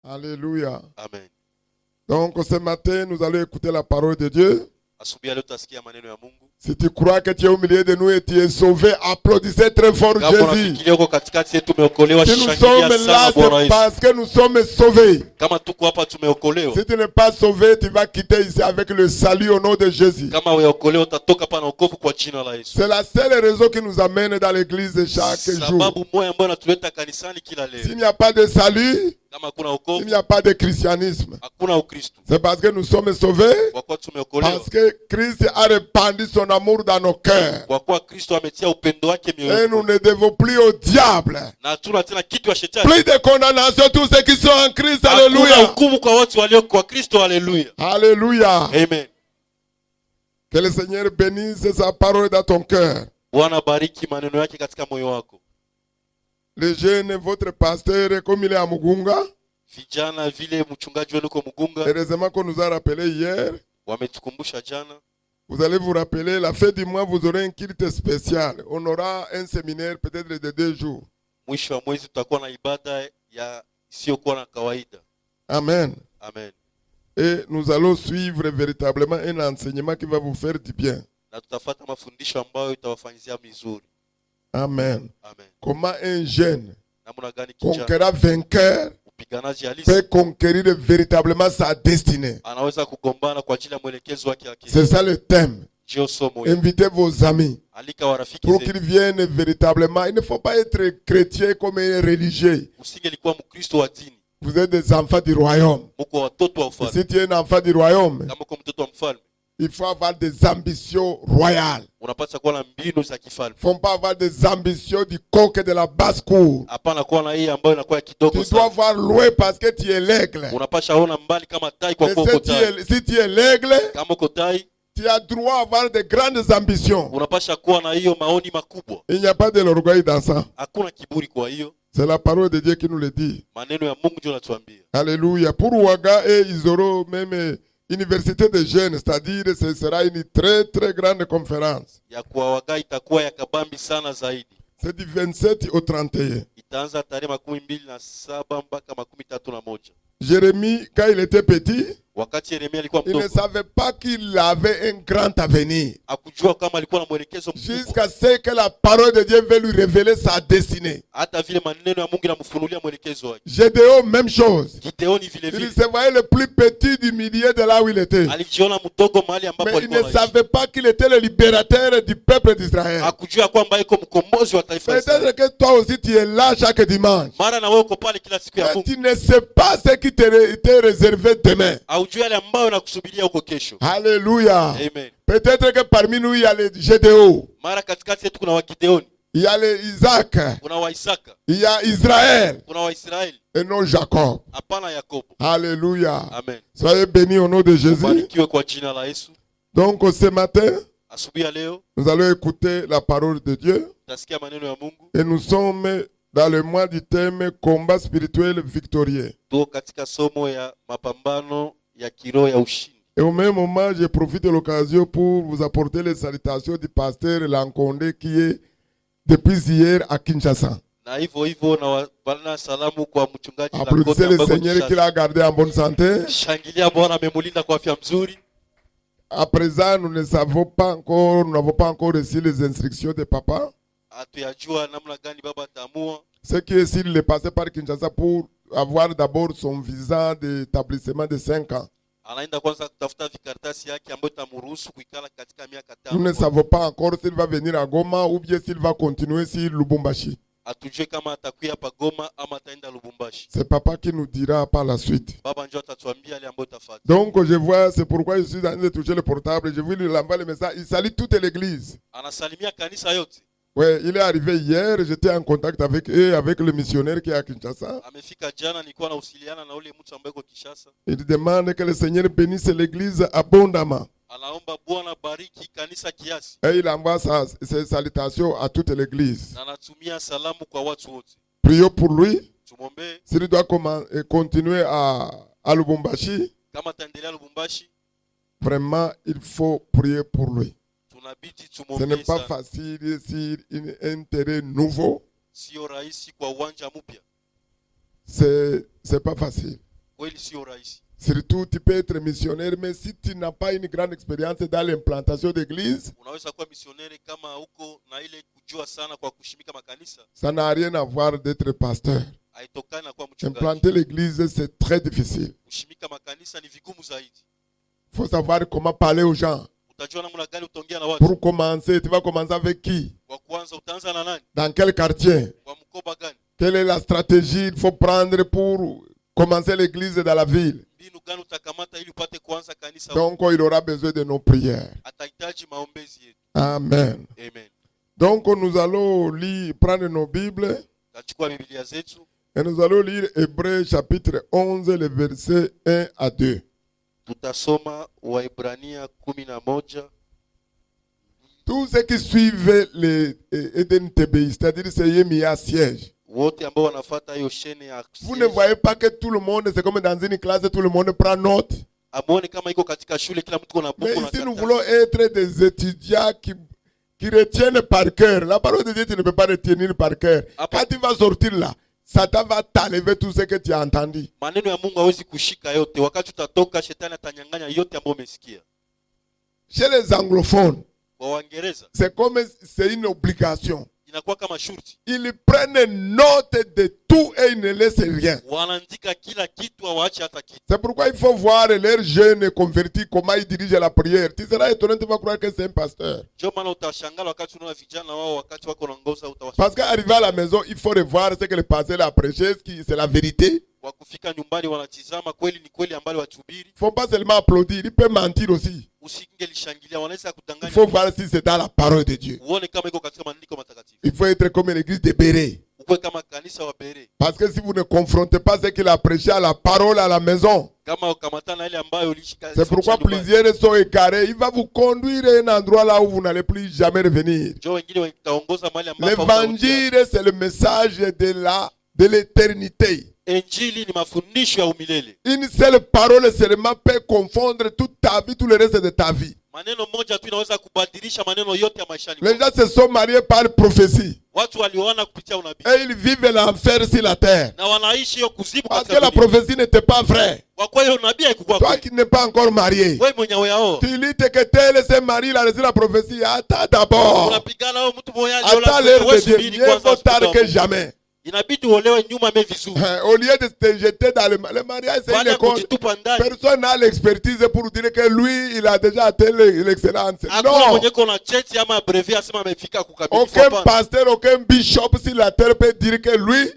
Alléluia. Amen. Donc ce matin, nous allons écouter la parole de Dieu. Asubuhi leo tutasikia maneno ya Mungu. Si tu crois que tu es au milieu de nous et tu es sauvé, applaudissez très fort Kama Jésus. unafikiria uko katikati yetu umeokolewa, Si nous shangilia sommes sana là, Bwana c'est Yesu. parce que nous sommes sauvés. Kama tuko hapa tumeokolewa. Si tu n'es pas sauvé, tu vas quitter ici avec le salut au nom de Jésus. Kama umeokolewa utatoka hapa na wokovu kwa jina la Yesu. C'est la seule raison qui nous amène dans l'église chaque jour. Sababu moja ambayo inatuleta kanisani kila leo. S'il n'y a pas de salut, Kama hakuna il wokovu, n'y a pas de christianisme. hakuna Ukristo. C'est parce que nous sommes sauvés, Kwa kuwa tumeokolewa. parce que Christ a répandu son amour dans nos cœurs. Kwa kuwa Kristo ametia upendo wake Et mioyoni. nous ne devons plus au diable. Na hatuna tena kitu ya shetani. Plus de condamnation, tous ceux qui sont en Christ. Hakuna Alléluia. hukumu kwa watu walio kwa Kristo. Haleluya. Alléluia. Amen. Que le Seigneur bénisse sa parole dans ton cœur. Bwana bariki maneno yake katika moyo wako. Le jeune, votre pasteur, comme il est à Mugunga, Vijana vile mchungaji wenu uko Mugunga heureusement qu'on nous a rappelé hier. wametukumbusha jana. Vous allez vous rappeler, la fin du mois, vous aurez un culte spécial. On aura un séminaire peut-être de 2 jours. Mwisho wa mwezi tutakuwa na ibada ya isiyokuwa na kawaida. Amen. Amen. Et nous allons suivre véritablement un enseignement qui va vous faire du bien. Na tutafuata mafundisho ambayo itawafanyizia mizuri. Amen. Amen. Comment un jeune Namna gani kijana conquérant vainqueur mpiganaji halisi peut conquérir véritablement sa destinée. anaweza kugombana kwa ajili ya mwelekezo wake akili. C'est ça le thème. Ndio somo hili. Invitez vos amis Alika warafiki pour zenu. qu'ils viennent véritablement. Il ne faut pas être chrétien comme un religieux. Usingelikuwa Mkristo wa dini. Vous êtes des enfants du royaume. Muko watoto wa Et ufalme. si tu es un enfant du royaume, Kama uko mtoto wa mfalme, il faut avoir des ambitions royales. unapaswa kuwa na mbinu za kifalme. Il ne faut pas avoir des ambitions du coq et de la basse-cour. Hapana kuwa na hii ambayo inakuwa ya kidogo Tu dois sana. voir loin parce que tu es l'aigle. Unapasha ona mbali kama tai kwa Et kuwa uko tai. si tu es l'aigle, Kama uko tai, tu as droit à avoir de grandes ambitions. unapasha kuwa na hiyo maoni makubwa. Il n'y a pas de l'orgueil dans ça. Hakuna kiburi kwa hiyo. C'est la parole de Dieu qui nous le dit. Maneno ya Mungu ndio yanatuambia. Alléluia. Pour Ouaga, et ils auront même université de jeunes, c'est-à-dire ce sera une très très grande conférence. Ya kuwawaga itakuwa ya kabambi sana zaidi. C'est du 27 au 31. Itaanza tarehe 27 mpaka 31. Jérémie, quand il était petit, Wakati Yeremia alikuwa il ne mdogo, savait pas qu'il avait un grand avenir. hakujua kama alikuwa na mwelekezo mkubwa. Jusqu'à ce que la parole de Dieu veut lui révéler sa destinée. Hata vile maneno ya Mungu yanamfunulia mwelekezo wake. Gédéon, même chose. Gideoni vile Il vile se voyait le plus petit du milieu de là où il était. alijiona mdogo mahali ambapo Mais il alikuwa ne anaishi. savait pas qu'il était le libérateur du peuple d'Israël. Hakujua kwamba iko mkombozi wa taifa la Israeli. Peut-être que toi aussi tu es là chaque dimanche. Mara na wewe uko pale kila siku ya Mais Mungu. tu ne sais pas ce qui t'est réservé demain. Haujui yale ambayo nakusubiria huko kesho. Alléluia. Amen. Peut-être que parmi nous il y a les Gédéon, Mara katikati yetu kuna Wagideoni, il y a les Isaac, kuna Waisaka, il y a Israël kuna Waisraeli, et non Jacob. hapana Yakobo. Alléluia. Amen. Soyez bénis au nom de Jésus. Barikiwe kwa jina la Yesu. Donc ce matin, Asubuhi ya leo nous allons écouter la parole de Dieu tutasikia maneno ya Mungu. et nous sommes dans le mois du thème combat spirituel victorieux. Tuko katika somo ya mapambano ya kiroho ya ushindi. Et au même moment, je profite de l'occasion pour vous apporter les salutations du pasteur Lankonde qui est depuis hier à Kinshasa. Na hivyo hivyo na bana salamu kwa mchungaji Applaudissez le Seigneur qui l'a gardé en bonne santé. Shangilia Bwana amemulinda kwa afya mzuri. À présent, nous n'avons pas encore reçu les instructions de papa. Hatuyajua namna gani baba ataamua. Ce qui est s'il est passé par Kinshasa pour avoir d'abord son visa d'établissement de 5 ans. Anaenda kwanza kutafuta vikaratasi yake ambayo itamruhusu kuikala katika miaka Nous ne 5. savons pas encore s'il va venir à Goma ou bien s'il va continuer sur Lubumbashi. Hatujue kama atakuja hapa Goma ama ataenda Lubumbashi. C'est papa qui nous dira par la suite. Baba njoo atatuambia yale ambayo itafuata. Donc je vois, c'est pourquoi je suis en train de toucher le portable. Je voulais lui envoyer le message. Il salue toute l'église. Anasalimia kanisa yote. Ouais, il est arrivé hier. J'étais en contact avec eux, avec le missionnaire qui est à Kinshasa. Amefika jana, nilikuwa nausiliana na ule mtu ambaye yuko Kinshasa. Il demande que le Seigneur bénisse l'église abondamment. Anaomba Bwana bariki kanisa kiasi. Et il envoie ses salutations à toute l'église. Na anatumia salamu kwa watu wote. Prions pour lui. Tumombe S'il doit continuer à Lubumbashi, kama ataendelea Lubumbashi, vraiment, il faut prier pour lui. tunabidi Ce tumombe n'est pas sana. facile sur un terrain nouveau. Sio rahisi kwa uwanja mpya. C'est pas facile. Kweli sio rahisi. Surtout, tu peux être missionnaire, mais si tu n'as pas une grande expérience dans l'implantation d'église, Unaweza kuwa misioneri kama uko na ile kujua sana kwa kushimika makanisa, ça n'a rien à voir d'être pasteur. haitokani na kuwa mchungaji. Implanter l'église, c'est très difficile. Kushimika makanisa ni vigumu zaidi. Il faut savoir comment parler aux gens. Utajua namna gani utaongea na watu. Pour commencer, tu vas commencer avec qui? Kwa kwanza utaanza na nani? Dans quel quartier? Kwa mkoba gani? Quelle est la stratégie qu'il faut prendre pour commencer l'église dans la ville? Mbinu gani utakamata ili upate kuanza kanisa? Donc, il aura besoin de nos prières. Atahitaji maombezi yetu. Amen. Amen. Donc, nous allons prendre nos Bibles Tachukua Biblia zetu et nous allons lire Hébreux chapitre 11, les versets 1 à 2. tutasoma Waebrania 11. Tous ceux qui suivent les Eden TBI, c'est-à-dire c'est mis à siège. Wote ambao wanafuata hiyo shene ya Vous ne voyez pas que tout le monde, c'est comme dans une classe, tout le monde prend note. amuone kama iko katika shule kila mtu ana Mais buku na ici, nous karatasi. voulons être des étudiants qui retiennent par cœur. La parole de Dieu, tu ne peux pas retenir par cœur. Apa. Quand tu vas sortir là, Satan va t'enlever tout ce que tu as entendu. Maneno ya Mungu hawezi kushika yote. Wakati utatoka shetani atanyang'anya yote ambayo umesikia. Chez les anglophones, Kwa Waingereza c'est comme c'est une obligation. inakuwa kama shurti. Ils prennent note de tout et ils ne laissent rien. Wanaandika kila kitu, hawaachi hata kitu. C'est pourquoi il faut voir leurs jeunes convertis, comment ils dirigent la prière. Tu seras étonné, tu vas croire que c'est un pasteur. Ndio maana utashangala wakati unaona vijana wao wakati wako naongoza utawashangaa. Parce qu'arrivé à la maison, il faut revoir ce que le pasteur a prêché, c'est la vérité. Kwa kufika nyumbani wanatizama kweli ni kweli ambalo wachubiri. Il ne faut pas seulement applaudir, il peut mentir aussi. Usingelishangilia, wanaweza Il kudanganya. faut voir si c'est dans la parole de Dieu. Uone kama iko katika maandiko matakatifu. Il faut être comme l'église de Béret. Ukwe kama kanisa wa Bere. Parce que si vous ne confrontez pas ce qu'il a prêché à la parole à la maison, Kama ukamatana ile ambayo ulishika. c'est pourquoi plusieurs sont égarés. Il va vous conduire à un endroit là où vous n'allez plus jamais revenir. Ndio wengine wataongoza mahali ambapo L'évangile, c'est le message de l'éternité. Injili ni mafundisho ya umilele. Une seule parole seulement peut confondre toute ta vie, tout le reste de ta vie. Maneno moja tu inaweza kubadilisha maneno yote ya maishani. Les gens se sont mariés par prophétie. Watu walioana kupitia unabii. Et ils vivent l'enfer sur la terre. Na wanaishi hiyo kuzimu Parce que katika la dunia. prophétie n'était pas vraie. Kwa kwa hiyo unabii haikuwa Toi kweli. qui n'es pas encore marié, Wewe mwenyewe yao. tu luttes que tel se marie, il a reçu la prophétie. Attends d'abord. Unapigana wewe mtu mmoja Attends l'heure de Dieu. Mieux vaut tard que jamais. Inabidi uolewe nyuma me vizuri. Au lieu de te jeter dans le mariage, c'est une Baada ya école. kujitupa ndani. Personne n'a l'expertise pour dire que lui, il a déjà atteint l'excellence. Hakuna Non. mwenye kona cheti ama brevet asema amefika kukamilifu. Aucun Hapana. pasteur, aucun bishop sur la terre peut dire que lui,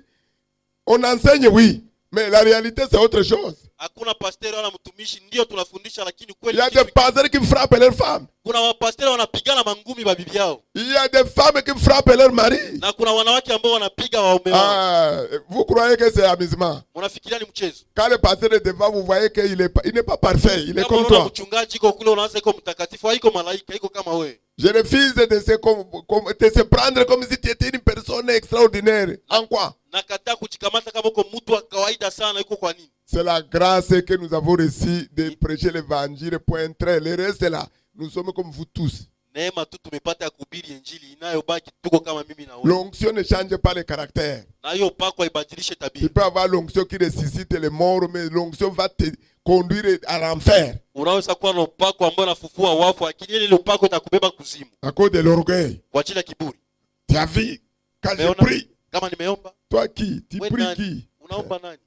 on enseigne, oui. Mais la réalité, c'est autre chose. Hakuna pasteur wala mtumishi ndio tunafundisha, lakini Il kweli y a des pasteurs qui frappent leurs femmes. kuna wapasteri wanapigana mangumi babibi yao. Il y a des femmes qui frappent leurs maris. Na kuna wanawake ambao wanapiga waume wao. Ah, vous croyez que c'est amusement? Unafikiria ni mchezo? Quand le pasteur est devant, vous voyez qu'il n'est pas parfait. Il est Kama comme unaona toi. mchungaji iko kule unaanza iko mtakatifu, haiko malaika, iko kama wewe. Je refuse de se prendre comme si tu étais une personne extraordinaire. En quoi? Nakataa kujikamata kama uko mtu wa kawaida sana. Iko kwa nini? C'est la grâce que nous avons reçue de prêcher l'évangile. Point très. Le reste là, nous sommes comme vous tous. Neema tu tumepata ya kuhubiri injili, inayobaki tuko kama mimi na wewe. L'onction ne change pas le caractère. Na hiyo pako ibadilishe Tu tabia. peux avoir l'onction qui ressuscite les morts, mais l'onction va te conduire à l'enfer. Unaweza kuwa na upako ambao unafufua wafu, lakini ile upako itakubeba kuzimu À cause de l'orgueil. kwa ajili ya kiburi. Tu as vu, quand je Umeona? prie, Kama nimeomba, toi qui? Tu wewe pries nani? qui? Unaomba nani?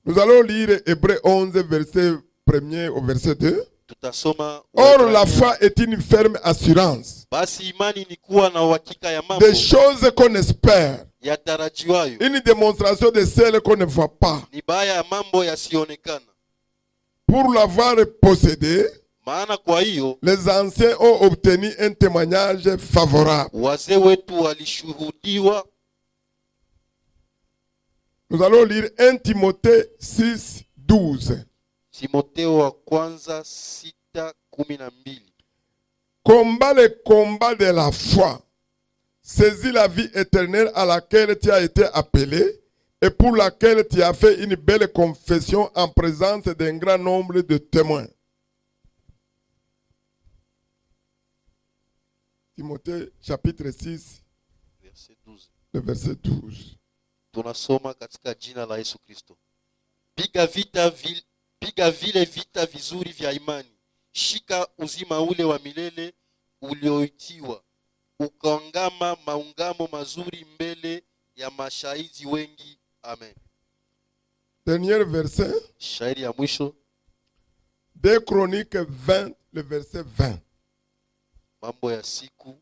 Nous allons lire Hébreux 11, verset 1er au verset 2. Tutasoma Or, la foi est une ferme assurance basi imani ni kuwa na uhakika ya mambo des choses qu'on espère, yatarajiwayo, une démonstration de celles qu'on ne voit pas. ni baya ya mambo yasiyoonekana. Pour l'avoir possédé, Maana kwa hiyo les anciens ont obtenu un témoignage favorable. wazee wetu walishuhudiwa. Nous allons lire 1 Timothée 6, 12. Timotheo wa kwanza 6:12. Combat le combat de la foi. Saisis la vie éternelle à laquelle tu as été appelé et pour laquelle tu as fait une belle confession en présence d'un grand nombre de témoins. Timothée chapitre 6, Verset 12. le verset 12. Tunasoma katika jina la Yesu Kristo. piga vile vita vizuri vya imani, shika uzima ule wa milele ulioitiwa, ukaungama maungamo mazuri mbele ya mashahidi wengi. Amen. Dernier verset, Shairi ya mwisho, 2 Chroniques 20, le verset 20. Mambo ya siku.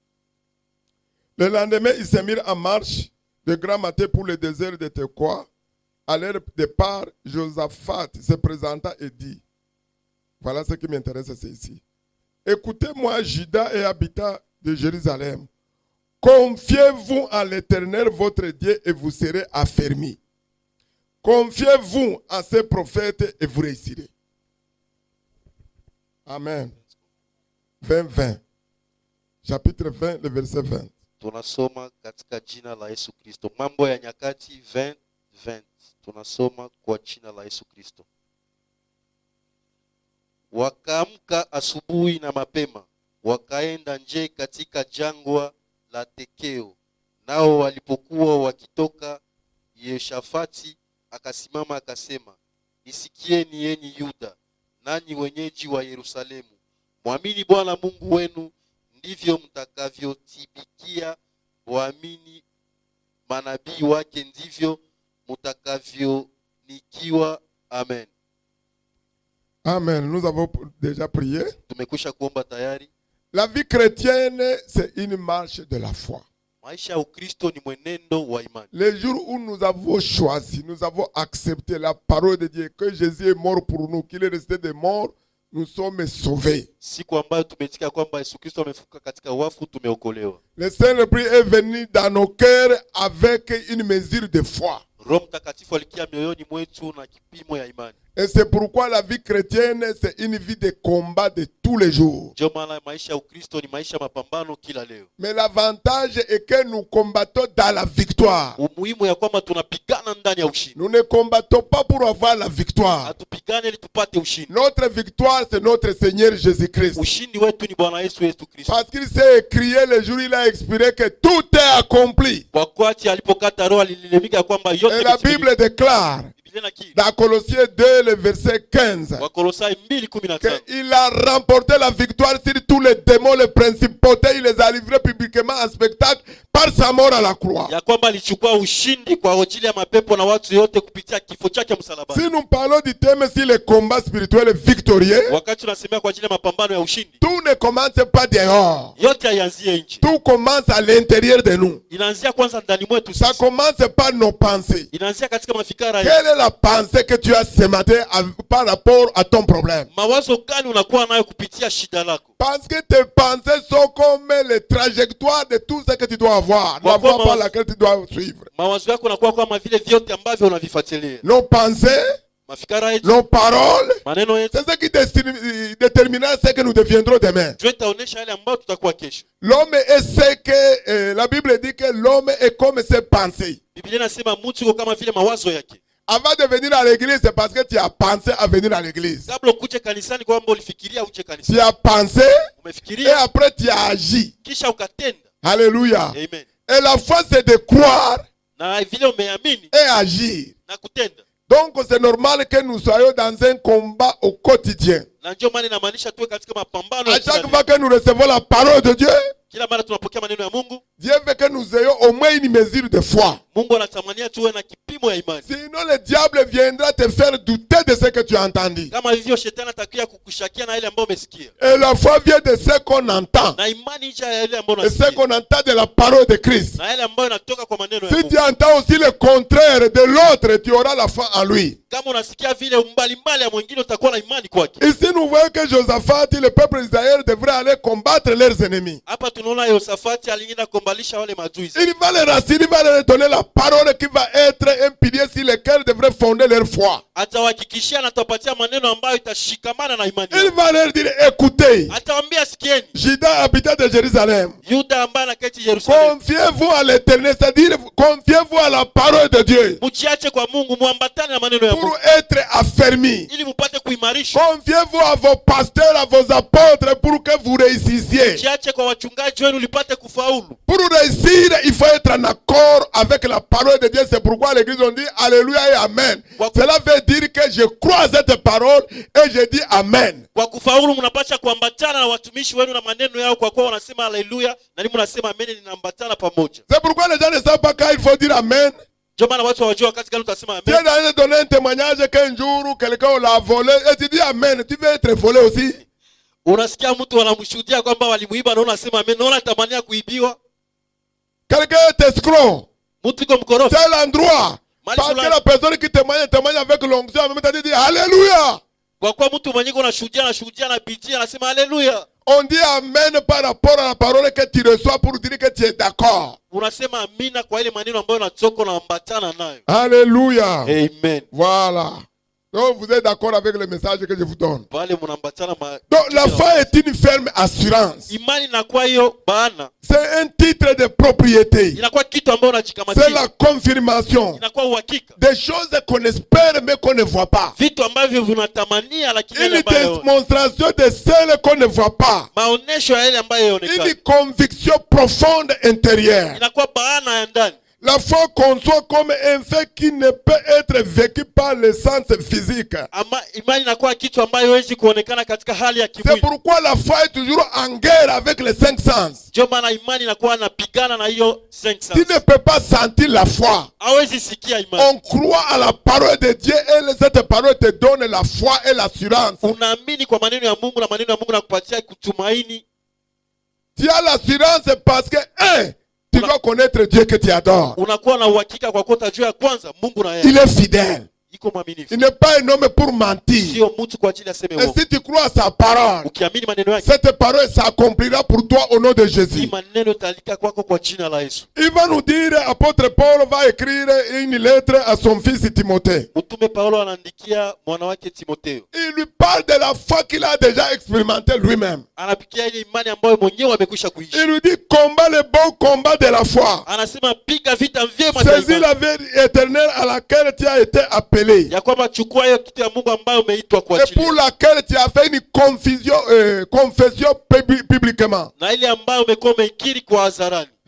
Le lendemain, ils se mirent en marche de grand matin pour le désert de Tekoa. À leur départ, Josaphat se présenta et dit, voilà ce qui m'intéresse, c'est ici. Écoutez-moi, Juda et habitants de Jérusalem. Confiez-vous en l'Éternel, votre Dieu, et vous serez affermis. Confiez-vous en ses prophètes et vous réussirez. Amen. 20. Chapitre 20, le verset 20. Tunasoma katika jina la Yesu Kristo. Mambo ya Nyakati 20:20. Tunasoma kwa jina la Yesu Kristo. Wakaamka asubuhi na mapema, wakaenda nje katika jangwa la Tekeo. Nao walipokuwa wakitoka, Yehoshafati akasimama akasema, nisikieni enyi Yuda, nanyi wenyeji wa Yerusalemu. Mwamini Bwana Mungu wenu, ndivyo mtakavyotibikia. Waamini manabii wake, ndivyo mtakavyonikiwa. Amen. Amen. Nous avons déjà prié. Tumekwisha kuomba tayari. La vie chrétienne, c'est une marche de la foi. Maisha ya Ukristo ni mwenendo wa imani. Les jours où nous avons choisi, nous avons accepté la parole de Dieu, que Jésus est mort pour nous, qu'il est resté de mort, nous sommes sauvés. Siku ambayo tumetika kwamba Yesu Kristo amefufuka katika wafu, tumeokolewa. Le Saint-Esprit est venu dans nos cœurs avec une mesure de foi. Roho Mtakatifu alikia mioyoni mwetu na kipimo ya imani. Et c'est pourquoi la vie chrétienne, c'est une vie de combat de tous les jours. Ndio maana maisha ya Ukristo ni maisha mapambano kila leo. Mais l'avantage est que nous combattons dans la victoire. Umuhimu ya kwamba tunapigana ndani ya ushindi. Nous ne combattons pas pour avoir la victoire. Hatupigane ili tupate ushindi. Notre victoire, c'est notre Seigneur Jésus-Christ. Ushindi wetu ni Bwana Yesu Kristo. Parce qu'il s'est écrié le jour où il a expiré que tout est accompli. Wakati alipokata roho alilemika kwamba yote. Et la Bible déclare dans Colossiens 2, le verset 15, qu'il a remporté la victoire sur tous les démons, les principautés, il les a livrés publiquement en spectacle par sa mort à la croix. Si nous parlons du thème sur le combat spirituel victorieux, tout ne commence pas dehors. Tout commence à l'intérieur de nous. Ça commence par nos pensées. Quelle est la pensée que tu as ce matin par rapport à ton problème? Parce que tes pensées sont comme les trajectoires de tout ce que tu dois avoir, la voie par laquelle tu dois suivre. Nos pensées, nos paroles, c'est ce qui déterminera ce que nous deviendrons demain. L'homme est ce que la Bible dit que l'homme est comme ses pensées. Avant de venir à l'église, c'est parce que tu as pensé à venir à l'église. Tu as pensé et après tu as agi. Alléluia. Amen. Et la foi, c'est de croire et agir. Donc c'est normal que nous soyons dans un combat au quotidien. À chaque fois que nous recevons la parole de Dieu, Dieu veut que nous ayons au moins une mesure de foi. Sinon le diable viendra te faire douter de ce que tu as entendu. Et la foi vient de ce qu'on entend. Et ce qu'on entend de la parole de Christ. Si tu entends aussi le contraire de l'autre, tu auras la foi en lui. Ici nous voyons que Josaphat et le peuple d'Israël devraient aller combattre leurs ennemis. Il va les rassiner, il va leur donner la parole qui va être un pilier sur lequel devraient fonder leur foi. Il va leur dire, écoutez, Juda, habitant de Jérusalem, confiez-vous à l'Éternel, c'est-à-dire confiez-vous à la parole de Dieu pour être affermis. Confiez-vous à vos pasteurs, à vos apôtres pour que vous réussissiez. Pour réussir, il faut être en accord avec la parole de Dieu. C'est pourquoi l'église on dit Alléluia et Amen. Cela veut dire que je crois à cette parole et je dis Amen. Kwa kufaulu mnapaswa kuambatana na watumishi wenu na maneno yao, kwa kuwa wanasema haleluya na ninyi mnasema amen, ninaambatana pamoja. C'est pourquoi les gens ne savent pas quand il faut dire Amen. Ndio maana watu hawajua wakati gani utasema amen. Tu es dans de donner un témoignage qu'un jour quelqu'un l'a volé et tu dis Amen. Tu veux être volé aussi. Unasikia mtu anamshuhudia kwamba walimuiba na unasema amen, na unatamania kuibiwa. Quelqu'un est escroc. Mtu iko mkorofi. Tel endroit. Parce que la personne qui témoigne avec l'onction, en même temps, dit Alléluia. Kwa kuwa mtu mwenye anashuhudia na bidii anasema haleluya. On dit Amen par rapport à la parole que tu reçois pour dire que tu es d'accord. Unasema amina kwa ile maneno ambayo unatoka na ambatana nayo. Alléluia. Amen. Voilà. Donc vous êtes d'accord avec le message que je vous donne. Donc la foi est une ferme assurance. C'est un titre de propriété. C'est la confirmation des choses qu'on espère mais qu'on ne voit pas. Une démonstration de celles qu'on ne voit pas. Une conviction profonde intérieure. La foi conçoit comme un fait qui ne peut être vécu par le sens physique. C'est pourquoi la foi est toujours en guerre avec les cinq sens. Tu ne peux pas sentir la foi. On croit à la parole de Dieu et cette parole te donne la foi et l'assurance. Tu as l'assurance parce que tu dois connaître Dieu que tu adores. Il est fidèle. Il n'est pas un homme pour mentir. Et si tu crois à sa parole, cette parole s'accomplira pour toi au nom de Jésus. Il va nous dire, apôtre Paul va écrire une lettre à son fils Timothée. Il lui parle de la foi qu'il a déjà expérimentée lui-même. Il lui dit, combat le bon combat de la foi. Saisis la vie éternelle à laquelle tu as été appelé. Et pour laquelle tu as fait une confession publiquement.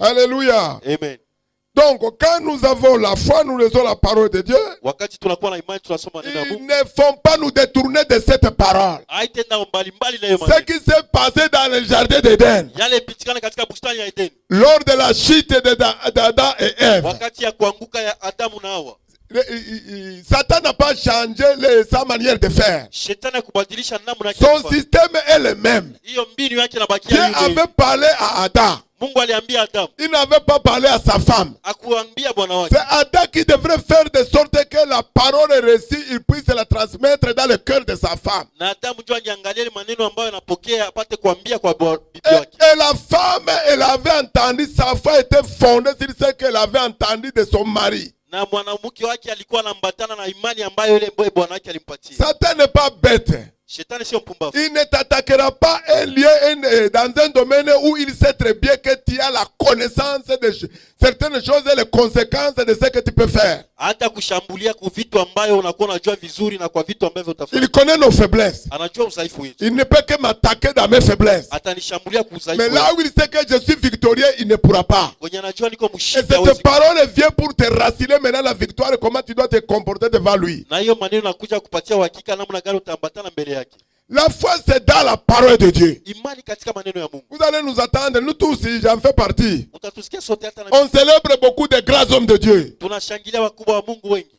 Alléluia. Amen. Donc, quand nous avons la foi, nous lisons la parole de Dieu. Ils ne font pas nous détourner de cette parole. Ce qui s'est passé dans le jardin d'Éden, lors de la chute d'Adam et Ève, Satan n'a pas changé sa manière de faire. Son système est le même. Dieu avait parlé à Adam. Il n'avait pas parlé à sa femme. C'est Adam qui devrait faire de sorte que la parole reçue, il puisse la transmettre dans le cœur de sa femme. Et la femme, elle avait entendu, sa foi était fondée sur ce qu'elle avait entendu de son mari. Satan n'est pas bête. Il ne t'attaquera pas un lieu dans un domaine où il sait très bien que tu as la connaissance de certaines choses et les conséquences de ce que tu peux faire. Il connaît nos faiblesses. Il ne peut que m'attaquer dans mes faiblesses. Mais là où il sait que je suis victorieux, il ne pourra pas. Et cette parole vient pour te rassurer maintenant la victoire et comment tu dois te comporter devant lui. La foi, c'est dans la parole de Dieu. Vous allez nous attendre, nous tous, j'en fais partie. On célèbre beaucoup de grands hommes de Dieu.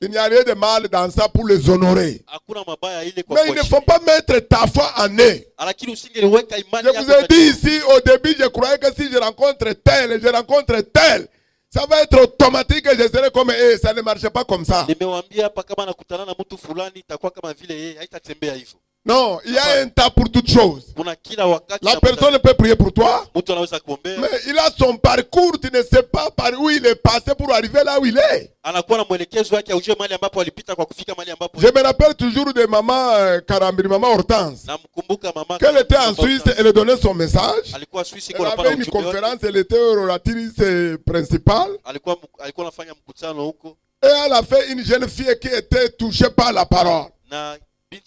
Il n'y a rien de mal dans ça pour les honorer. Mais il ne faut pas mettre ta foi en eux. Je vous ai dit ici, au début, je croyais que si je rencontre tel, ça va être automatique et je serai comme eux. Ça ne marche pas comme ça. Non, il y a un temps pour toutes choses. La personne peut prier pour toi, mais il a son parcours, tu ne sais pas par où il est passé pour arriver là où il est. Je me rappelle toujours de maman Karambiri, maman Hortense. Qu'elle était en Suisse, elle donnait son message. Elle avait une conférence, elle était oratrice principale. Et elle a fait une jeune fille qui était touchée par la parole. Une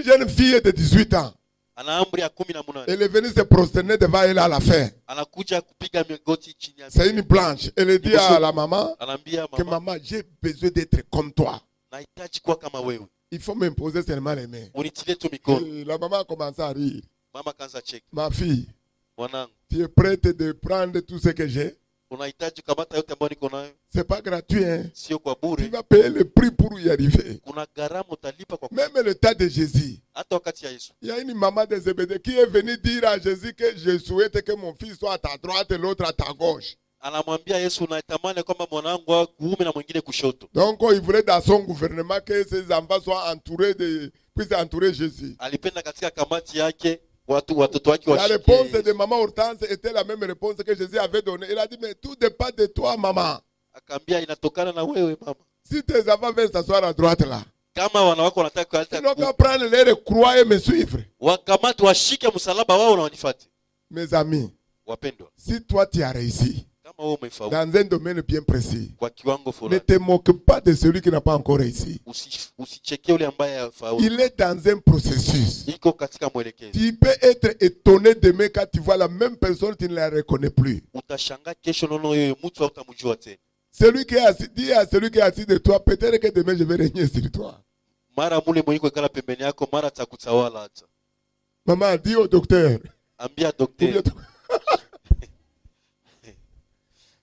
jeune fille de 18 ans. ana amri ya 18. Elle est venue se prosterner devant elle à la fin. Anakuja kupiga magoti chini ya C'est une blanche. Elle dit à la maman anaambia que mama, maman, j'ai besoin d'être comme toi. nahitaji kuwa kama wewe, Il faut m'imposer seulement les mains. unitilie tu mikono. Et la maman a commencé à rire. Mama kaanza cheki, Ma fille, mwanangu, tu es prête de prendre tout ce que j'ai? unahitaji kamata yote ambayo niko nayo, C'est pas gratuit, hein? sio kwa Tu bure, vas payer le prix pour y arriver. kuna gharama utalipa kwa Même le temps de Jésus. hata wakati ya Yesu. Il y a une maman de Zébédée qui est venue dire à Jésus que je souhaite que mon fils soit à ta droite et l'autre à ta gauche. Anamwambia Yesu, natamani kwamba mwanangu wa kuume na mwingine kushoto. Donc, il voulait dans son gouvernement que ses enfants soient entourés puissent entourer Jésus. Alipenda katika kamati yake watoto wake La réponse washike. de maman Hortense était la même réponse que Jésus avait donnée. Il a dit, mais tout dépend de toi, maman. Akaambia inatokana na wewe mama. Si tes enfants veulent s'asseoir à droite là, Kama wanawako wanataka ils n'ont kuleta qu'à prendre leur croix et me suivre. wakamati washike msalaba wao na wanifuate. Mes amis, Wapendwa, si toi tu as réussi kama wewe umefaulu dans un domaine bien précis, kwa kiwango ne fulani, te moque pas de celui qui n'a pas encore réussi. usichekee yule ambaye hafaulu. Il est dans un processus. Iko katika mwelekezo. Tu peux être étonné demain quand tu vois la même personne, tu ne la reconnais plus. Utashangaa kesho nono yeye mtu hautamjua tena. Celui qui est assis, dis à celui qui est assis de toi, peut-être que demain je vais régner sur toi. Mara mule mwenye kukala pembeni yako mara atakutawala hata. Maman, dis au docteur. Ambia daktari.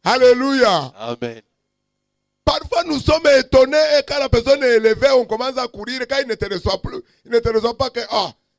Alléluia. Amen. Parfois nous sommes étonnés et quand la personne est élevée, on commence à courir. Quand il ne te reçoit plus, il ne te reçoit pas que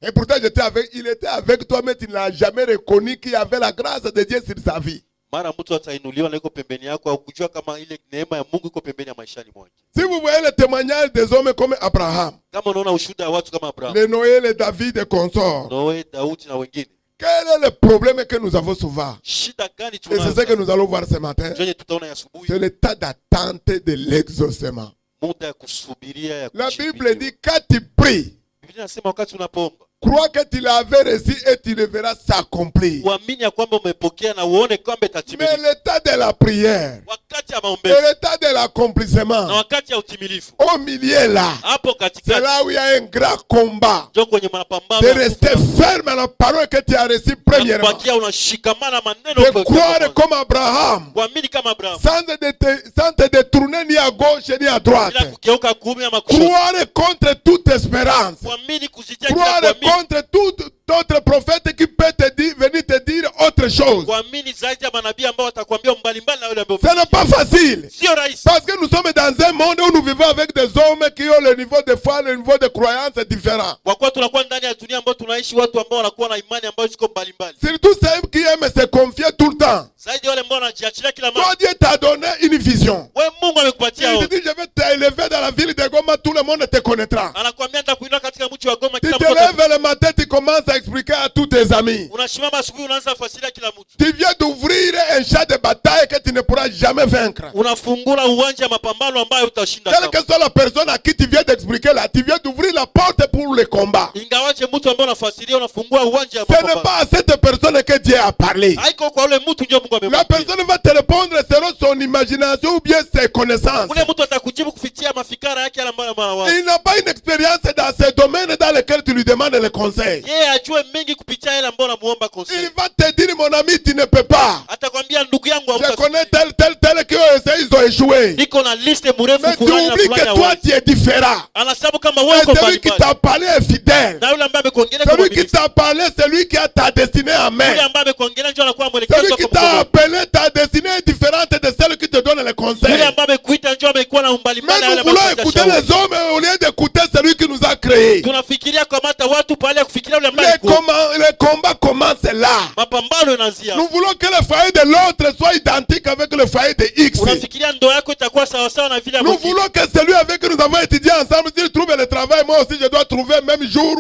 et pourtant il était avec toi, mais tu ne l'as jamais reconnu qu'il y avait la grâce de Dieu sur sa vie. Mara mtu atainuliwa na iko pembeni yako au kujua kama ile neema ya Mungu iko pembeni ya maishani mwake. Si vous voyez le témoignage des hommes comme Abraham, Kama unaona ushuhuda wa watu kama Abraham, les Noé, les David et consorts, Noé, Daudi na wengine, quel est le problème que nous avons souvent? shida gani Et c'est ce que tunayo? nous allons voir ce matin. Jenye tutaona ya asubuhi, C'est le temps d'attente de l'exaucement. muda ya kusubiria ya La Bible kujibiwa. dit quand tu pries, Biblia inasema wakati unapoomba crois que tu l'avais reçu et tu le verras s'accomplir. uamini ya kwamba umepokea na uone kwamba Mais itatimilika. le temps de la prière Wakati ya et maombezi le temps de l'accomplissement, na wakati ya utimilifu, au milieu là, hapo c'est katikati là où il y a un grand combat. ndio kwenye mapambano De ya rester nguvu ferme à la parole que tu as reçue na premièrement. kubakia unashikamana maneno De kwa croire kwanza. comme Abraham, Kuamini kama Abraham sans te détourner ni à gauche ni à droite. bila kugeuka kuume ama kushoto. Croire contre toute espérance. Kuamini kuzijia kila Croire kuamini. contre tout autre prophète qui peut te dire, venir te dire autre chose. Kuamini zaidi ya manabii ambao watakwambia mbalimbali na yule ambaye Ce n'est pas facile. sio rahisi. Parce que nous sommes dans un monde où nous vivons avec des hommes qui ont le niveau de foi, le niveau de croyance différent. Kwa kuwa tunakuwa ndani ya dunia ambayo tunaishi watu ambao wanakuwa na imani ambayo ziko mbalimbali. Surtout ceux qui aiment se confier tout le temps. Zaidi wale ambao wanajiachilia kila Toi, mara. Dieu t'a donné une vision. Wewe Mungu amekupatia Il ono. te dit, je vais t'élever dans la ville de Goma, tout le monde te connaîtra. Anakuambia nitakuinua katika mji wa Goma Tu kila te mtu. lèves le matin, tu commences à expliquer à tous tes amis. Unasimama asubuhi unaanza fasiria kila mtu. Tu viens d'ouvrir un champ de bataille que tu ne pourras jamais vaincre. Unafungula uwanja wa mapambano ambayo utashinda. Quelle que soit la personne à qui tu viens d'expliquer là, tu viens d'ouvrir la porte pour le combat. Ingawaje mtu ambaye unafasiria unafungua uwanja wa Ce n'est mapambano. pas à cette personne que Dieu a parlé. Haiko kwa yule mtu ndio Mungu La amemwambia. personne va te répondre selon son imagination ou bien ses connaissances. Ule mtu atakujibu kufikia mafikara yake yale ambayo anawaza. Il n'a pas une expérience dans ce domaine dans lequel tu lui demandes le conseil. Yeye ajue mengi kupitia yale ambayo anamuomba Il conseil. va te dire, mon ami, tu ne peux pas. Atakwambia ndugu yangu Je connais hautasikia. tel qui ont essayé, ils ont échoué. Niko na liste mrefu Mais tu fulani na oublies fulani que ya toi, watu. tu es différent. Anasabu kama wewe uko Et celui qui mbalimbali. t'a parlé est fidèle. Na yule ambaye amekuongelea kwa Celui qui mwaminifu. t'a parlé, c'est lui qui a ta destinée en main. Yule ambaye amekuongelea ndio anakuwa mwelekezo Celui wako qui t'a mkono. appelé, ta destinée est différente de celle qui te donne les conseils. Yule ambaye amekuita ndio amekuwa na Mais umbalimbali na yule nous voulons ambaye écouter atashauri. les hommes au lieu d'écouter celui qui nous a créés. Tunafikiria kamata watu pale ya kufikiria yule ambaye Les alikuwa. combats commencent là. Mapambano yanaanzia. Nous voulons que le foyer de l'autre soit identique avec le foyer de X. Unafikiria ndoa yako itakuwa sawa sawa na vile Nous ambapo. voulons que celui avec qui nous avons étudié ensemble, s'il trouve le travail, moi aussi je dois trouver même jour,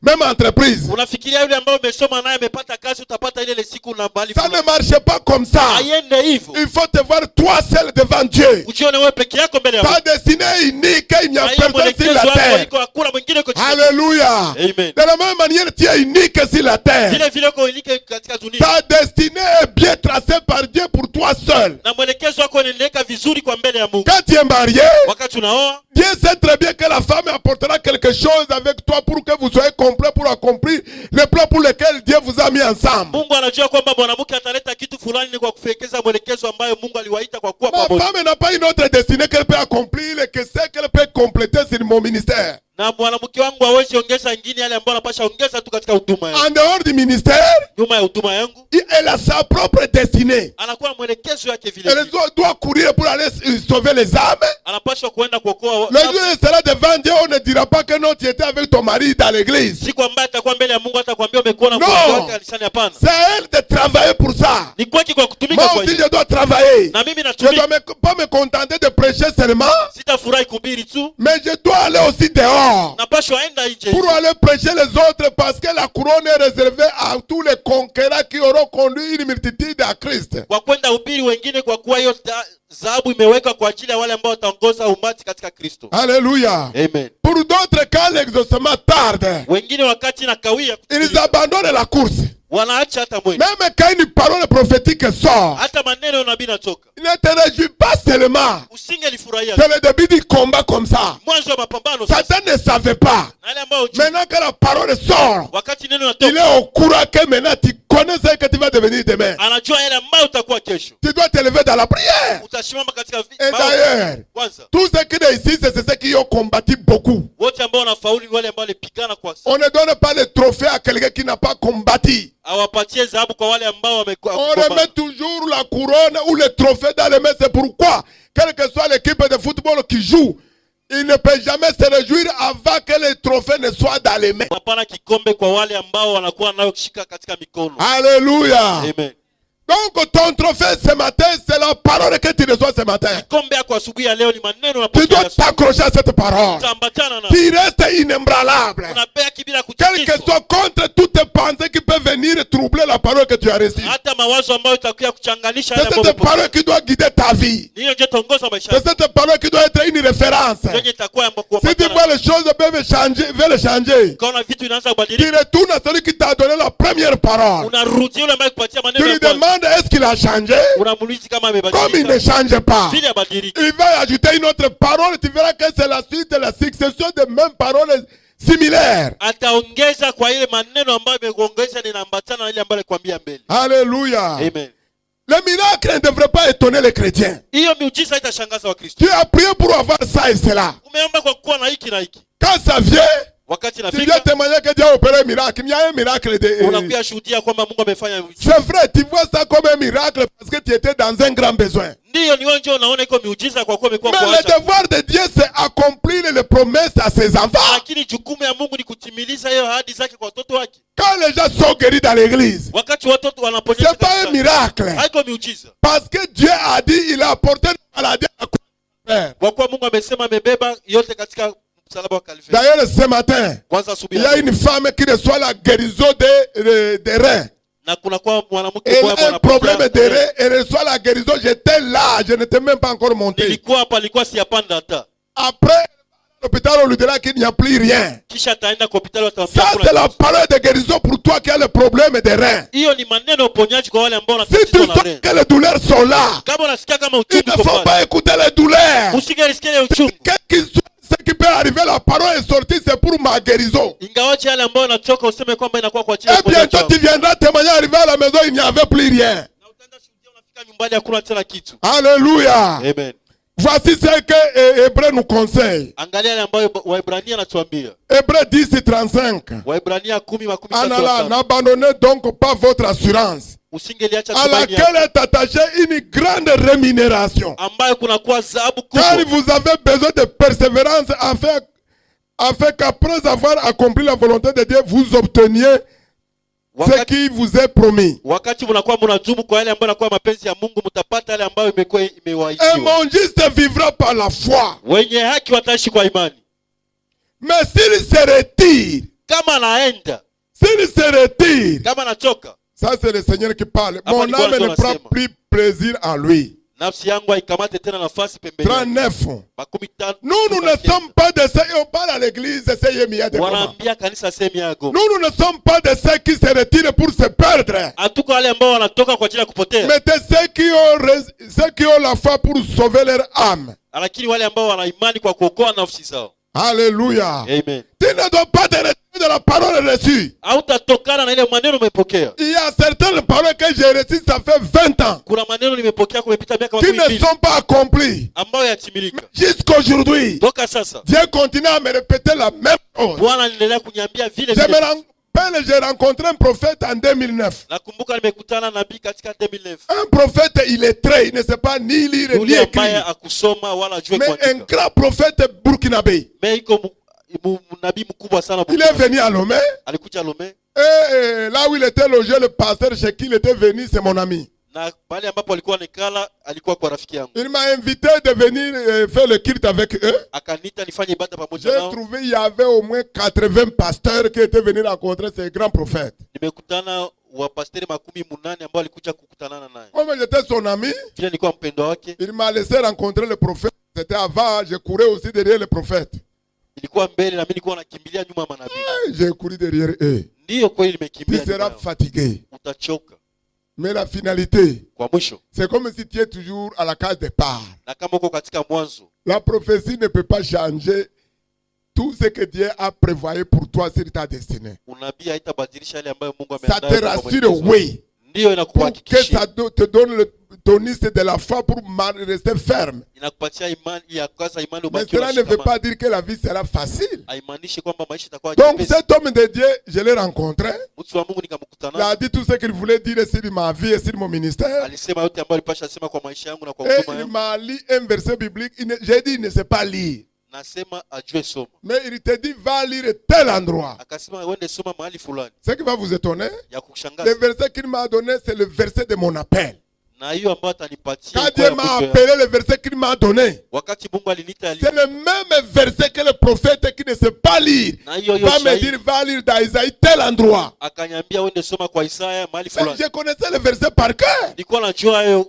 même entreprise. Unafikiria yule ambaye umesoma naye amepata kazi utapata ile siku na bali. Ça ne marche pas comme ça. Haiende hivyo. Il faut te voir toi seul devant Dieu. Ujione wewe peke yako mbele ya Mungu. Ta destinée est unique, il n'y a Na hiyo personne sur mwelekezo la wako terre. iko hakuna mwingine kwa jina. Alléluia. Amen. De la même manière, tu es unique sur la terre. Vile vile uko unique katika dunia. Ta destinée est bien tracée par Dieu pour toi seul. Na mwelekezo wako unaeleka vizuri kwa mbele ya Mungu. Quand tu es marié, Wakati unaoa, Dieu sait très bien que la femme apportera quelque chose avec toi pour que vous soyez complet pour accomplir le plan pour lequel Dieu vous a mis ensemble. Mungu anajua kwamba mwanamke ataleta kitu fulani ni kwa kufikeza mwelekezo ambayo Mungu aliwaita kwa kuwa Ma pamoja. femme n'a pas une autre destinée qu'elle peut accomplir et que c'est qu'elle peut compléter sur mon ministère. Na mwanamke wangu hawezi ongeza ingine yale ambayo anapasha ongeza tu katika huduma yangu. En dehors du ministère, Nyuma ya huduma yangu, elle a sa propre destinée. anakuwa na mwelekezo yake vile Elle vile. doit courir pour aller sauver les âmes. Anapaswa kuenda kuokoa Le jour où elle sera devant Dieu, on ne dira pas que non, tu étais avec ton mari dans l'église. siku ambayo atakuwa mbele ya Mungu atakwambia umekuwa na No. mke wake kanisani. Hapana. C'est à elle de travailler pour ça. Ni kwake kwa kutumika Moi kwa aussi, hiyo. je dois travailler. Na mimi Je ne natumika. dois pas me contenter de prêcher seulement, Sitafurahi kuhubiri tu. mais je dois aller aussi dehors Napaswa enda nje. pour aller prêcher les autres parce que la couronne est réservée à tous les conquérants qui auront conduit une multitude à Christ. Kwa kwenda hubiri wengine kwa kuwa hiyo dhahabu imeweka kwa ajili ya wale ambao wataongoza umati katika Kristo. Alléluia. Amen. Pour d'autres, quand l'exaucement tarde, Wengine wakati na kawia ils abandonnent la course. wanaacha hata mwendo. Même quand une parole prophétique sort, Hata maneno ya nabii natoka. il ne te réjouit pas seulement. Usingelifurahia. C'est le début du combat comme ça. Mwanzo wa mapambano sasa. Satan ne savait pas. Na wale ambao hujui, Maintenant que la parole sort, wakati neno il natoka, est au courant que maintenant tu connais ce que tu vas devenir demain. anajua yale ambayo utakuwa kesho. Tu dois te lever dans la prière. Utasimama katika Et d'ailleurs, kwanza. tous ceux qui réussissent, c'est ceux qui ont combattu beaucoup. Wote ambao wanafaulu ni wale ambao walipigana kwa On ne donne pas le trophée à quelqu'un qui n'a pas combattu. awapatie dhahabu kwa wale ambao wamekuwa. On remet toujours la couronne ou le trophée dans les mains. C'est pourquoi, quelle que soit l'équipe de football qui joue, il ne peut jamais se réjouir avant que le trophée ne soit dans les mains. Hapana kikombe kwa wale ambao wanakuwa nayo kushika katika mikono. Alléluia. Amen. Donc ton trophée ce matin, c'est la parole que tu reçois ce matin. Kikombe yako asubuhi ya leo ni maneno Tu dois unapokea. t'accrocher à cette parole. Utaambatana na. Tu restes inébranlable. Unapea kibila Quel que kutikiswa. soit contre toute pensée qui peut venir troubler la parole que tu as reçue. Hata mawazo ambayo itakuwa kuchanganisha C'est yale ambayo cette umepokea. parole qui doit guider ta vie. Hiyo ndio itaongoza maisha C'est yako. cette parole qui doit être une référence. Ndio itakuwa ya Si tu kuambatana. vois les choses peuvent changer, Kaona vitu inaanza tu kubadilika. retournes à celui qui t'a donné la première parole. Unarudi yule ambaye kupatia Tu maneno lui ya kwanza. demandes est-ce qu'il a changé. Unamuuliza kama Comme il ne amebadilika. change pas, Vile abadilika. il va ajouter une autre parole. Tu verras que c'est la suite, la succession de mêmes paroles similaires. Ataongeza kwa ile maneno ambayo imeongeza ninaambatana na ile ambayo alikwambia mbele. Alléluia. Amen. Le miracle ne devrait pas étonner les chrétiens. Hiyo miujiza itashangaza Wakristo. Tu as prié pour avoir ça et cela. Umeomba kwa kuwa na hiki na hiki. Quand ça vient, Wakati tu viens nafika témoigner que Dieu a opéré un miracle. Il y a un miracle. unakuja shuhudia kwamba Mungu amefanya miujiza. C'est vrai, tu vois ça comme un miracle parce que tu étais dans un grand besoin. Ndiyo ni wewe ndio unaona iko miujiza kwa kuwa umekuwa Mais le kuacha. devoir de Dieu, c'est accomplir les promesses à ses enfants. Lakini jukumu ya Mungu ni kutimiliza hiyo ahadi zake kwa watoto wake. Quand les gens sont guéris dans l'église, Wakati watoto wanaponyeshwa c'est pas un katika- miracle. haiko miujiza. Parce que Dieu a dit, il a apporté la maladie à la croix. Kwa kuwa Mungu amesema amebeba yote katika msalaba wa Kalvari. D'ailleurs, ce matin, Kwanza il asubuhi y a une femme qui reçoit la guérison des reins. na kuna kwa mwanamke Elle mmoja a un problème de reins, elle reçoit la guérison. J'étais là, je n'étais même pas encore monté. nilikuwa hapa, alikuwa siyapanda hata. Après, à l'hôpital, on lui dira qu'il n'y a plus rien. Kisha ataenda kwa hospitali watamwambia Ça, kuna c'est la kitu. parole de guérison pour toi qui as le problème des reins. Hiyo ni maneno ya uponyaji kwa wale ambao Si tu wanatatizwa na sens rein. que les douleurs sont là, Kama unasikia kama il uchungu ne uko faut pale, pas écouter les douleurs. usingelisikia ile uchungu. Quel qu'il soit ce qui peut arriver, la parole est sortie, c'est pour ma guérison. Ingawaje yale ambayo yanatoka useme kwamba inakuwa kwa ajili ya Et bientôt, uponyaji tu wako. viendras témoigner, arriver à la maison, il n'y avait plus rien. Na utaenda shuhudia unafika nyumbani hakuna tena kitu. Alléluia. Amen. Voici ce que Hébreu nous conseille. Angalia yale ambayo Waebrania anatuambia. Hébreu 10:35. Waebrania 10:35. En allant, n'abandonnez donc pas votre assurance, Usingeliacha à tumaini laquelle yako, est attachée une grande rémunération. ambayo kunakuwa dhahabu Car kubwa. vous avez besoin de persévérance afin qu'après avoir accompli la volonté de Dieu, vous obteniez ce qui vous est promis. Wakati mnakuwa mnadumu kwa yale ambayo yanakuwa mapenzi ya Mungu, mtapata yale ambayo imekuwa Un imewaidiwa. mon juste vivra par la foi. Wenye haki wataishi kwa imani. Mais s'il se retire, Kama anaenda, s'il se retire, kama anachoka, ça c'est le Seigneur qui parle. Hapa Mon ni Bwana âme ne ndo prend anasema. plus plaisir en lui. nafsi yangu haikamate tena nafasi pembeni. 39. Makumi tano. Nous ne sommes pas de ceux, et on parle à l'église, c'est Yémia de Goma. Wanaambia kanisa sehemu yako. Nous ne sommes pas de ceux qui se retirent pour se perdre. Hatuko wale ambao wanatoka kwa ajili ya kupotea. Mais de ceux qui ont la foi pour sauver leur âme. Lakini wale ambao wana imani kwa kuokoa nafsi zao. Alléluia. Amen. Tu ne dois pas te retirer de la parole reçue. Hautatokana na ile maneno umepokea. Il y a certaines paroles que j'ai reçues, ça fait 20 ans. Kuna maneno nimepokea kumepita miaka Qui ne 20 sont pas accomplies. ambayo yatimilika. Jusqu'aujourd'hui. Toka sasa. Dieu continue à me répéter la même chose. Bwana anaendelea kuniambia vile Je vile. me rappelle, j'ai rencontré un prophète en 2009. Nakumbuka nimekutana na nabii katika 2009. Un prophète illettré, il ne sait pas ni lire ni Yule ambaye écrire. akusoma wala ajue Mais un kuandika. grand prophète burkinabé. Mais iko nabii mkubwa sana. Il est venu à Lomé. Alikuja Lomé. Et là où il était logé, le pasteur chez qui il était venu, c'est mon ami. Na pale ambapo alikuwa nikala alikuwa kwa rafiki yangu. Il m'a invité de venir faire le culte avec eux. Akanita nifanye ibada pamoja J'ai nao. trouvé il y avait au moins 80 pasteurs qui étaient venus rencontrer ces grands prophètes. Nimekutana wapasteri 18 ambao alikuja kukutanana naye. Comme j'étais son ami, Vile nilikuwa mpendo wake. il m'a laissé rencontrer le prophète. C'était avant, je courais aussi derrière le prophète. Ilikuwa mbele na mimi nilikuwa nakimbilia nyuma ya manabii. J'ai couru derrière eux. Ndio kweli Tu nimekimbia. seras fatigué. Utachoka. Mais la finalité, Kwa mwisho. c'est comme si tu es toujours à la case départ. Na kama uko katika mwanzo. La prophétie ne peut pas changer tout ce que Dieu a prévoyé pour toi sur ta destinée. Unabii haitabadilisha yale ambayo Mungu Ça te ameandaa. rassure, oui. Ndio Pour que inakuhakikishia. ça te donne le tonus de la foi pour rester ferme. Inakupatia imani ya kwanza imani Mais ubaki cela ne veut unashikamana. pas dire que la vie sera facile. Haimaanishi kwamba maisha itakuwa Donc nyepesi. cet homme de Dieu, je l'ai rencontré. Mtu wa Mungu Il nikamkutana. a dit tout ce qu'il voulait dire sur ma vie et sur mon ministère. Alisema yote ambayo alipasha sema kwa maisha yangu na kwa Et huduma il yangu. m'a lu un verset biblique. J'ai dit, il ne sait pas lire. Nasema ajue soma. Mais il te dit, va lire tel endroit. Akasema uende soma mahali fulani. Ce qui va vous étonner, Ya le kushangaza. verset qu'il m'a donné, c'est le verset de mon appel. Na hiyo ambayo atanipatia. Quand ilikuwa Dieu ya m'a mwisho ya- appelé, le verset qu'il m'a donné, Wakati Mungu aliniita c'est le même verset que le prophète qui ne sait pas lire na hiyo va me shahidi dire, va lire dans Isaïe tel endroit. akaniambia uende soma kwa Isaya mahali Mais fulani. je connaissais le verset par cœur. Nilikuwa najua hayo.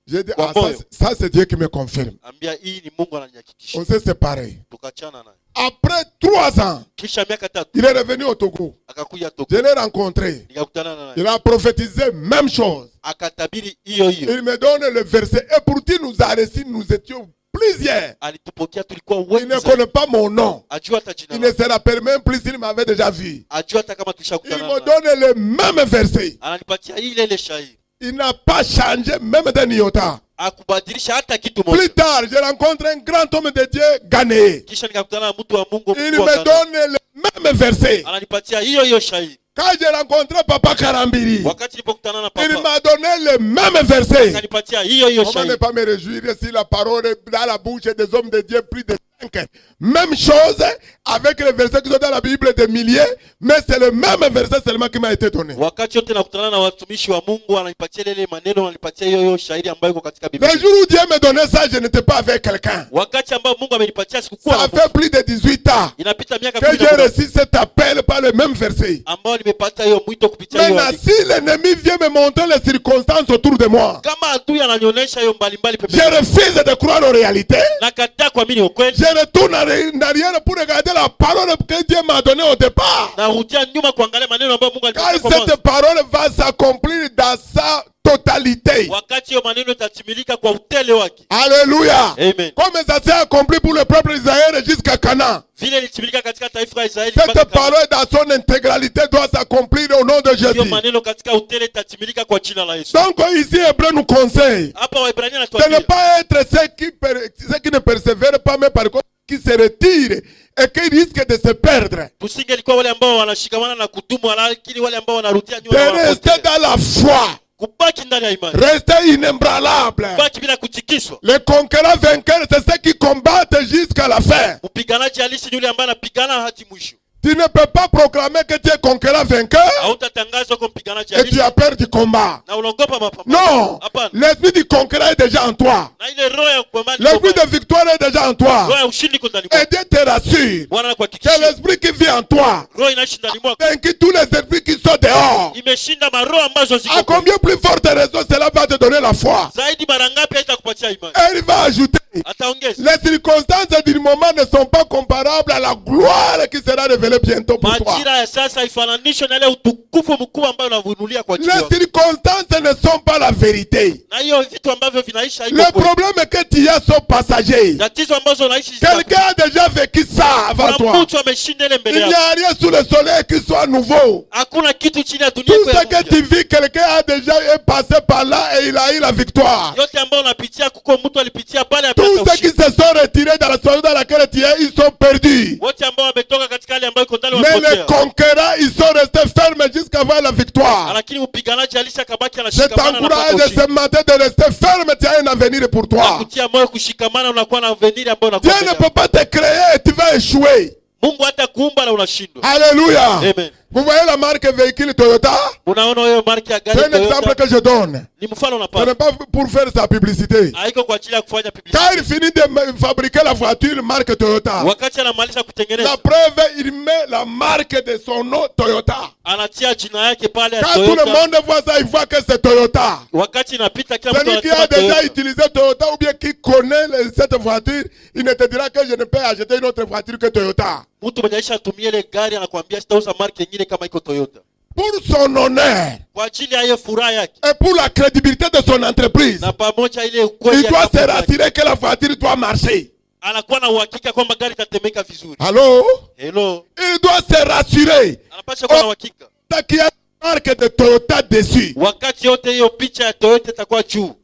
J'ai dit, Kwa ah, moyo. ça c'est Dieu qui me confirme. Ambia hii ni Mungu ananihakikishia. On s'est séparés. Tukachana naye. Après 3 ans, Kisha miaka 3 il est revenu au Togo. akakuja Togo. Je l'ai rencontré. Nikakutana naye. Il a prophétisé même chose. Akatabiri hiyo hiyo. Il me donne le verset. Et pour dire, nous a reçu, nous étions plusieurs. Alitupokea tulikuwa Il wengi ne sana. connaît pas mon nom. Ajua hata jina Il ne langu. se rappelle même plus s'il m'avait déjà vu. Ajua hata kama Il tulishakutana me naye. donne le même verset. Ananipatia ile shairi. Il n'a pas changé même d'un iota. Akubadilisha hata kitu Plus moja. tard, je rencontre un grand homme de Dieu ghanéen. Kisha nikakutana na mtu wa Mungu Il mkubwa me sana. donne le même verset. Ananipatia hiyo shairi. Quand j'ai rencontré Papa Karambiri, Wakati nilipokutana na il papa. m'a donné le même verset. Akanipatia hiyo Comment ne shairi. pas me réjouir si la parole est dans la bouche des hommes de Dieu plus de 5. Même chose avec les versets qui sont dans la Bible des milliers, mais c'est le même verset seulement qui m'a été donné. Wakati yote nakutana na watumishi wa Mungu ananipatia ile maneno, ananipatia hiyo shairi ambayo iko katika Biblia. Le jour où Dieu me donnait ça, je n'étais pas avec quelqu'un. Wakati ambao Mungu amenipatia sikukuwa Ça na fait plus de 18 ans inapita miaka que j'ai reçu cet appel par le même verset. ambao nimepata hiyo mwito kupitia hiyo. Maintenant, si l'ennemi vient me montrer les circonstances autour de moi, Kama adui ananionyesha hiyo mbalimbali je pembeni. refuse de croire aux réalités. Nakataa kuamini ukweli. Je retourne en arrière pour regarder la parole que Dieu m'a donnée au départ. Narudia nyuma kuangalia maneno ambayo Mungu Car alinipatia kwa mwanzo. cette parole va s'accomplir dans sa totalité. Wakati hiyo maneno itatimilika kwa utele wake. Alléluia. Amen. Comme ça s'est accompli pour le peuple d'Israël jusqu'à Canaan. Vile ilitimilika katika taifa la Israeli. Cette parole dans son intégralité doit s'accomplir au nom de hiyo Jésus. maneno katika utele itatimilika kwa jina la Yesu. Donc ici, Hébreu nous conseille Hapa Waebrania de ne anatuambia pas être ceux qui ne persévèrent pas, mais par contre qui se retirent et qui risquent de se perdre. tusingelikuwa wale ambao wanashikamana na kudumu, lakini wale ambao wanarudia nyuma De na rester wanapotea. dans la foi. Kubaki ndani ya imani. Rester inébranlable. Kubaki bila kutikiswa. Les conquérants vainqueurs, c'est ceux qui combattent jusqu'à la fin. Mpiganaji halisi ni yule ambaye anapigana hadi mwisho. Tu ne peux pas proclamer que tu es conquérant vainqueur hautatangaza kwa mpiganaji et tu as peur du combat. na unaogopa mapambano. Non, Hapana. l'esprit du conquérant est déjà en toi. Na ile roho ya kupambana, L'esprit de victoire est déjà en toi. roho ya ushindi iko ndani Et mwako. Dieu te rassure Bwana que anakuhakikishia l'esprit qui vit en toi roho inaishi ndani mwako. vaincu tous les esprits qui sont dehors. Imeshinda maroho ambazo ziko À kwako. combien plus forte raison cela va te donner la foi? Zaidi mara ngapi haitakupatia imani? Et il va ajouter, Ataongeza. les circonstances du moment ne sont pas comparables à la gloire qui sera révélée bientôt pour toi. Majira ya sasa ifananishwe na ile utukufu mkubwa ambao unavunulia kwa ajili Les yako. circonstances ne sont pas la vérité. Na hiyo vitu ambavyo vinaisha Le hivyo kweli. problème que tu as sont passagers. Tatizo ambazo unaishi Quelqu'un a déjà vécu ça avant kuna toi. mtu ameshinda ile mbele Il n'y yako. a rien sous le soleil qui soit nouveau. Hakuna kitu chini ya dunia Tout kwa ce ya que mpya. tu vis, quelqu'un a déjà passé par là et il a eu la victoire. Yote ambayo unapitia kuko mtu alipitia pale Tous apata ceux qui ushindi. se sont retirés dans la situation dans laquelle tu es, ils sont perdus. Wote ambao wametoka katika hali ambayo iko ndani Mais les wamepotea. conquérants, ils sont restés fermes jusqu'avant la victoire. Lakini mpiganaji alisha kabaki Je anashikamana na t'encourage kupata ushindi. ce matin de rester ferme, tu as un avenir pour Na toi. kutia moyo kushikamana, unakuwa na avenir ambayo Dieu unakuwa ne mbele peut yako. pas te créer et tu vas échouer. Mungu hata kuumba na unashindwa. Alléluia. Amen. Vous voyez la marque véhicule Toyota? Unaona hiyo marki ya gari C'est un exemple Toyota? que je donne. Ni mfano Ce unapata. n'est pas pour faire sa publicité. Haiko kwa ajili ya kufanya Quand publicity. il finit de fabriquer la voiture marque Toyota, Wakati anamaliza la kutengeneza, preuve, il met la marque de son nom Toyota. anatia jina yake pale ya Quand tout le Toyota. monde voit ça, il voit que c'est Toyota. Wakati inapita kila mtu Celui qui a anasema déjà Toyota. utilisé Toyota ou bien qui connaît cette voiture, il ne te dira que je ne peux acheter une autre voiture que Toyota. Mtu mwenye alishatumia ile gari anakuambia sitauza marki nyingine kama iko Toyota. Pour son honneur Kwa ajili ya hiyo furaha yake et pour la crédibilité de son entreprise, na pamoja ile ukweli il ya doit se kampuni yake, rassurer que la voiture doit marcher. anakuwa na uhakika kwamba gari itatemeka vizuri. Allô? Hello, Il doit se rassurer anapaswa kuwa na uhakika qu'il y a une marque de Toyota dessus. wakati yote hiyo picha ya Toyota itakuwa juu.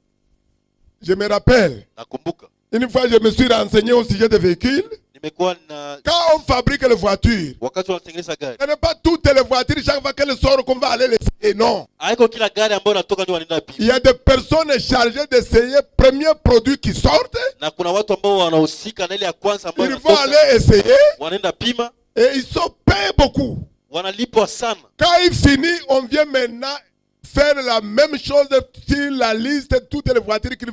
Je me rappelle, Nakumbuka une fois je me suis renseigné au sujet des véhicules. nimekuwa na Quand on fabrique les voitures, wakati wanatengeneza gari, ce n'est pas toutes les voitures, chaque fois qu'elles sortent qu'on va aller les essayer. Non. haiko kila gari ambayo inatoka ndio wanaenda Il pili, y a des personnes chargées d'essayer le premier produit qui sortent. na kuna watu ambao wanahusika na ile ya kwanza ambayo Ils vont inatoka, aller essayer wanaenda pima, et ils sont payés beaucoup. wanalipwa sana. Quand il finit, on vient maintenant faire la même chose sur la liste de toutes les voitures qu'ils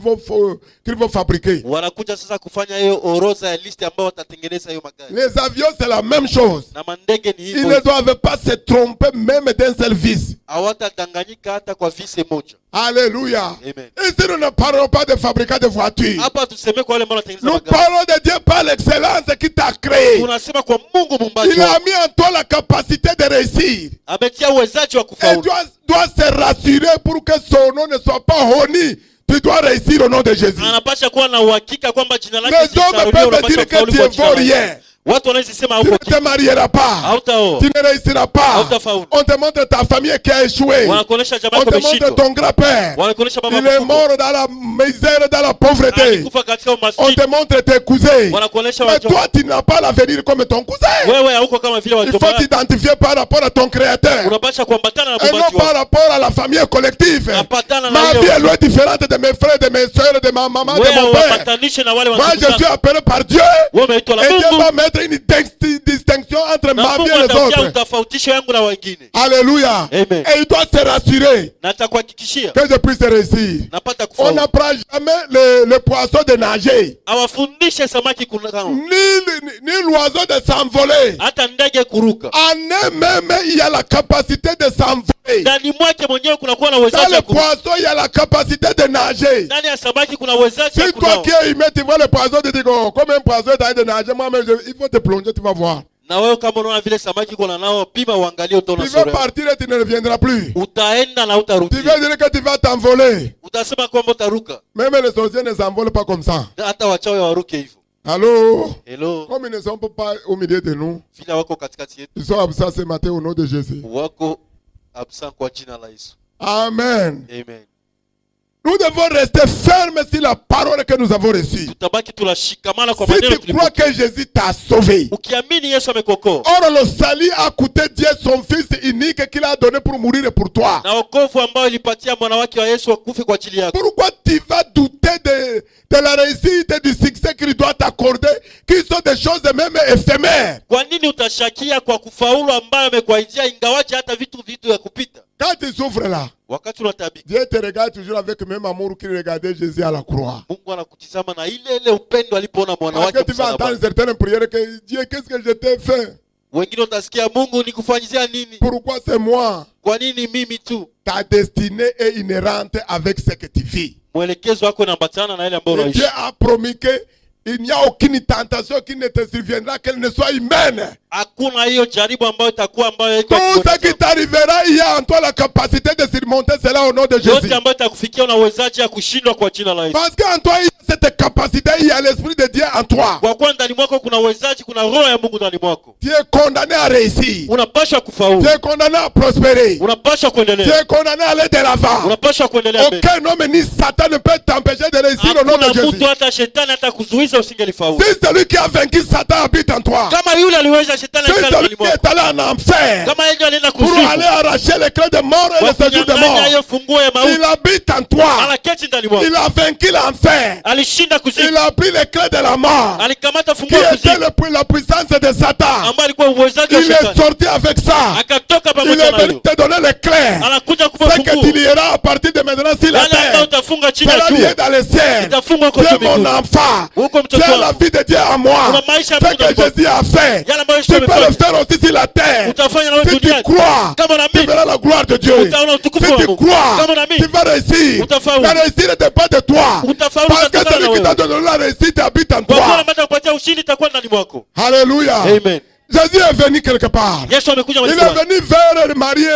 vont fabriquer. Wanakuja sasa kufanya hiyo orodha ya listi ambayo watatengeneza hiyo magari, Les avions, c'est la même chose. na mandege ni Ils hivyo ne hivyo. doivent pas se tromper même d'un seul vis. Hawatadanganyika hata kwa vise moja. Alléluia. Amen. Ici, nous ne parlons pas de fabricants de voitures. Hapa tuseme kwa wale ambao wanatengeneza Nous magari, parlons de Dieu par l'excellence qui t'a créé. tunasema kwa Mungu muumbaji Il a wako. mis en toi la capacité de réussir. Ametia uwezaji wa Et kufaulu, doit se rassurer pour que son nom ne soit pas honni. Tu dois réussir au nom de Jésus. anapasha kuwa na uhakika kwamba jina lake Les hommes litasauliwa, peuvent unapaswa dire que kufaulu tu kwa ne jina vaux lake. rien. Watu wanaweza sema Tu ne hauko te kitu, marieras pas. hautaoa, Tu ne réussiras pas. hautafaulu. On te montre ta famille qui a échoué. Wanakuonesha jamaa On yako te montre imeshindwa, ton grand-père. wanakuonesha baba Il est mkubwa mort dans la misère, dans la pauvreté. alikufa katika On umaskini, te montre tes cousins. wanakuonesha Mais wajomba. toi, tu n'as pas l'avenir comme ton cousin. Wewe hauko kama vile Il wajomba faut wako. t'identifier par rapport à ton créateur. Unapasha kuambatana na Et non muumbaji par wako, rapport à la famille collective. apatana na Ma ile vie est loin différente de mes frères, de mes soeurs, de ma maman, de wewe mon père. wapatanishe na wale Moi, wandugu je suis zako. appelé par Dieu. Wewe umeitwa na Et Dieu Mungu, va mettre une distinction entre na ma vie Mungu et les atatia autres. utofautisho yangu na wengine, Alléluia. Amen. Et il doit se rassurer na atakuhakikishia que je puisse réussir. napata On kufaulu. n'apprend jamais le poisson de nager, Awafundishe samaki kuruka, ni l'oiseau de s'envoler. hata ndege kuruka. En eux-mêmes, il y a la capacité de s'envoler. Ndani mwake mwenyewe kunakuwa na Dans uwezaji le wa kuruka. poisson, il y a la capacité de nager. Ndani ya samaki kuna uwezaji wa Si toi kunawa. qui es humain, tu vois le poisson, tu dis, oh, comme un poisson est en train de nager, moi-même, il faut te plonger, tu vas voir. Na wewe kama unaona vile samaki kuna nao, pima uangalie, utaona Tu sura vas yake. partir et tu ne reviendras plus. Utaenda na Tu utarudia, vas dire que tu vas t'envoler. utasema kwamba utaruka. Même les sorciers ne s'envolent pas comme ça. Na hata wachawi waruke hivyo. Allô? Hello, Comme ils ne sont pas au milieu de nous, vile wako katikati yetu, ils sont absents ce matin au nom de Jésus. wako absent kwa jina la Yesu. Amen. Amen. Nous devons rester fermes sur la parole que nous avons reçue. tutabaki tunashikamana kwa Si maneno tu crois que Jésus t'a sauvé, ukiamini Yesu amekokoa or le salut a coûté Dieu son fils unique qu'il a donné pour mourir pour toi. na wokovu ambao ilipatia mwana wake wa Yesu akufe kwa ajili yako, Pourquoi tu vas douter de la réussite et du succès qu'il doit t'accorder, qui sont des choses même éphémères? kwa nini utashakia kwa kufaulu ambayo amekuaidia ingawaje hata vitu ya kupita? Quand tu souffres là, Wakati unatabika, Dieu te regarde toujours avec le même amour qu'il regardait Jésus à la croix. Mungu anakutizama na ile upendo alipoona mwana Parce wake que tu vas entendre msalabani. certaines prières que Dieu, qu'est-ce que je t'ai fait? Wengine utasikia, Mungu nikufanyizia nini? Pourquoi c'est moi? Kwa nini mimi tu? Ta destinée est inhérente avec ce que tu vis. Mwelekezo wako unaambatana na ile ambayo Et unaishi. Dieu a promis que il n'y a aucune tentation qui ne te surviendra, qu'elle ne soit humaine. Hakuna hiyo jaribu ambayo itakuwa ambayo iko Tout ce qui t'arrivera, il y a en toi la capacité de surmonter cela au nom de Jésus. yote ambayo itakufikia una uwezaji ya kushindwa kwa jina la Yesu. Parce qu'en toi, il y a cette capacité, il y a l'Esprit de Dieu en toi. Kwa kuwa ndani mwako kuna uwezaji, kuna roho ya Mungu ndani mwako. Tu es condamné à réussir. Unapaswa kufaulu. Tu es condamné à prospérer. Unapaswa Tu kuendelea. es condamné à aller de l'avant. Unapaswa kuendelea mbele. Aucun homme ni Satan ne peut t'empêcher de réussir au nom de Hakuna Jésus. mtu hata shetani hata kuzuiza usingelifaulu. Si celui qui a vaincu Satan habite en toi, Kama yule aliweza shetani si ndani celui mwako. qui est allé en enfer Kama yeye alienda pour kuzimu. aller arracher les clés de mort et le séjour de Wakunyang'anya hiyo mort, funguo ya mauti. il habite en toi. Anaketi ndani mwako. Il a vaincu l'enfer. Alishinda kuzimu. Il a pris les clés de la mort, Alikamata qui funguo ya était kuzimu la puissance de Satan. ambayo ilikuwa uwezaji wa Il est shetani. sorti avec ça. Akatoka Il pamoja est na venu hiyo. te donner les clés. Anakuja kupa Ce que funguo. tu lieras à partir de maintenant sur la Yale ambayo terre utafunga chini ya sera lié jua. dans les ciels. Itafungwa huko Tu es juu mon mbinguni. enfant. Huko Tu mtoto as la wangu. vie de Dieu à moi. Una maisha ya Ce Mungu que ndani mwako. Jésus a fait, Yale ambayo tu Yesu peux le amefanya. faire aussi sur la terre. Utafanya na wewe Si tu duniani. crois, Kama tu unaamini, verras la gloire de Dieu. utaona utukufu Si wa tu Mungu. crois, Kama unaamini, tu vas réussir. utafaulu. La réussite ne dépend pas de toi. Utafaulu Parce que utatokana na celui qui t'a wewe. donné la réussite habite en Kwa kuwa toi. anataka kupatia ushindi itakuwa ndani mwako. Alléluia. Amen. Jésus est venu quelque part. Yesu amekuja Il est mahali venu vers Marie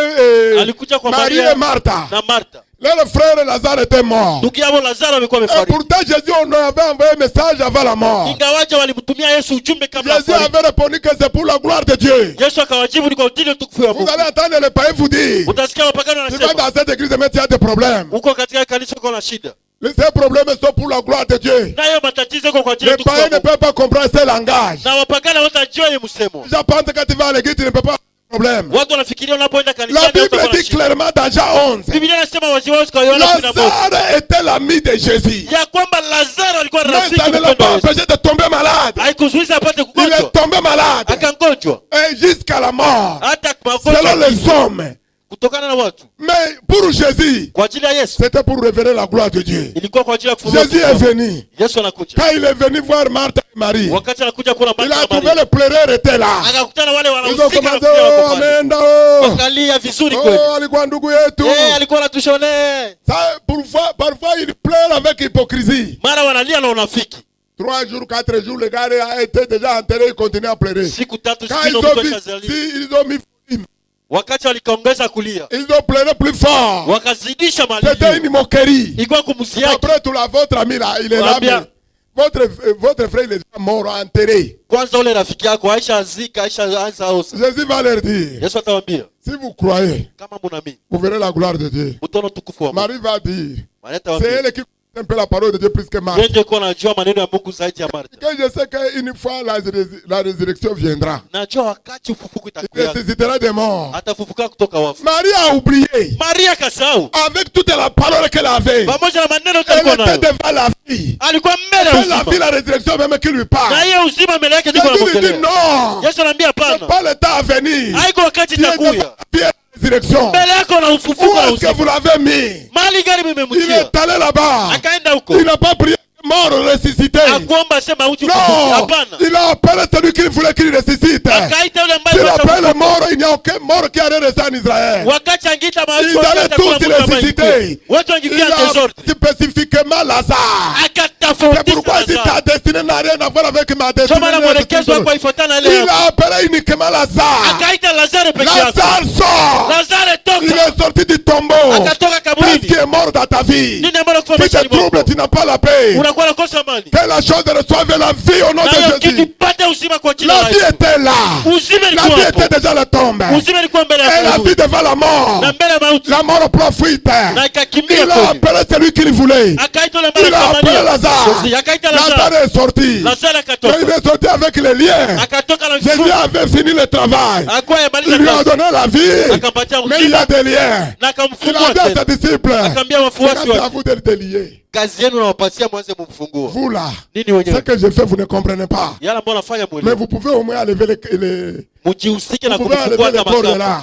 Alikuja kwa Marie Maria et Martha. na Martha. Leur frère Lazare était mort. Ndugu yao Lazaro amekuwa Et amefariki. pourtant Jésus on avait envoyé un message avant la mort. Ingawaje walimtumia Yesu ujumbe kabla Jésus afariki. avait répondu que c'est pour la gloire de Dieu. Yesu akawajibu ni kwa ajili ya utukufu wa Vous Mungu. allez entendre les païens vous dire, Utasikia wapagani tu vas wanasema dans cette église mais tu as des problèmes. uko katika kanisa uko na shida. Ces problèmes sont pour la gloire de Dieu. Nayo matatizo yako kwa ajili ya Les utukufu wa païens ne Mungu. peuvent pas comprendre ce langage. Na wapagani watajua hiyo msemo. Je pense que quand tu vas à l'église, tu ne peux pas avoir de problème. Watu wanafikiria unapoenda La kanisani Bible utakuwa na dit shida. clairement dans Jean 11, Biblia inasema waziwazi kwa Yohana 11 Lazare était l'ami de Jésus. ya kwamba Lazaro alikuwa Mais rafiki ça ne l'a mpendwa pas wa Yesu. empêché de tomber malade. Haikuzuiza apate Il kugonjwa. est tombé malade. Akangonjwa. Et jusqu'à la mort. Hata Selon magonjwa les hommes. kutokana na watu. Mais pour Jésus, Kwa ajili ya Yesu c'était pour révéler la gloire de Dieu. ilikuwa kwa ajili ya kufunua Jésus est utukufu. venu. Yesu anakuja. Quand il est venu voir Marthe et Marie, Wakati anakuja kuna il Martha a na trouvé Maria. les pleureurs étaient là. Akakutana wale Ils ont wanahusika na commencé, kuja oh, wako pale. amen, oh. Wakalia vizuri kweli. Oh, alikuwa ndugu yetu. Alikuwa anatushonea. Ça, parfois, il pleure avec hypocrisie. Mara wanalia na unafiki. 3 jours, 4 jours, le gars a été déjà enterré, il continue à pleurer. Siku tatu Quand zingine ils mtu ont, ashazaliwa. ils ont mis, Wakati walikaongeza kulia. ils ont pleuré plus fort. Wakazidisha C'était malilio. une moquerie. Ilikuwa kumsiaki. Après tout, votre ami là, il est là. Wambia. Mais votre frère, il est déjà mort, enterré. Kwanza ule rafiki yako Aisha azika, Aisha anza osa. Jésus va leur dire, Yesu atawaambia si vous croyez, kama mnaamini vous verrez la gloire de Dieu. utaona utukufu wa Mungu. Marie va dire, Maria c'est atawaambia elle qui connaît un peu la parole de Dieu plus que Marthe. yeye ndiye kwa anajua maneno ya Mungu zaidi ya Martha. Que je sais qu'une fois la résurrection viendra, Najua wakati ufufuko il itakuja ressuscitera des morts. atafufuka kutoka wafu. Marie a oublié, Maria kasahau avec toute la parole qu'elle avait, pamoja na maneno yote elle alikuwa était nayo. devant la vie. Alikuwa mbele ya Elle a vu uzima. la résurrection même qui lui Na parle. hiyo uzima mbele yake ndiko Jésus lui dit anapokelea. non, Yesu anaambia c'est hapana. pas le temps à venir. Haiko wakati Tu es devant itakuja. la vie et la résurrection. Mbele yako na Où ufufuko na est-ce que uzima. vous l'avez mis? Mali gari Il mmemtia. est allé là-bas. Akaenda huko. Il n'a pas prié mort ressuscité. Akuomba sema uchi ufufuke. Non, Hapana. il a appelé celui qu'il voulait qu'il ressuscite. Akaita yule ambaye S'il alikuwa appelle mort, il n'y a aucun mort qui allait rester en Israël. wakati angeita mahali Ils popote allaient atakuwa tous mtu ambaye ressusciter. yuko. Watu Il wangekia a desordre. spécifiquement Lazare. C'est Akatofautisha pourquoi si Lazaro. ta destinée n'a rien à voir avec ma Sio maana mwelekezo wako destinée. haifuatana ile Il yako. a appelé uniquement Lazare. Akaita Lazaro peke yake. Lazare sort. Lazaro Il toka. est sorti du tombeau. Akatoka Qu'est-ce kaburini. qui est mort dans ta vie? Nini ambalo kufa Si maishani te trouble, mwako? tu n'as pas la paix. anakuwa nakosa amani. Que la chose reçoive la vie au nom de Nayo kitu Jésus. ipate uzima kwa jina La la vie Yesu. était là. Uzima La ilikuwa vie hapo. était déjà la tombe. Uzima ilikuwa mbele ya Et la Mungu. vie devant la mort. Na mbele ya mauti. La mort profite. Na ikakimbia Il a kweli. appelé celui qu'il voulait. Akaita yule ambaye Il a appelé akamania. Lazare. Akaita Lazare Lazaro. est sorti. Lazaro Mais akatoka. il est sorti avec les liens. Akatoka na Jésus vifungo. avait fini le travail. Akawa Il yamaliza lui a kazi. donné la vie. Akampatia Mais il y a uzima. des liens. Na Il a akamfungua dit à ses tena. disciples, Akaambia wafuasi c'est à wake. vous de le délier. Kazi yenu nawapatia mwanze mumfungua. Vous là, Nini ce wenyewe? que je fais, vous ne comprenez pas. Yale ambayo nafanya Mais mwele. vous pouvez au moins enlever Mujihusike na vous pouvez kumfungua enlever les hata portes makamu. là.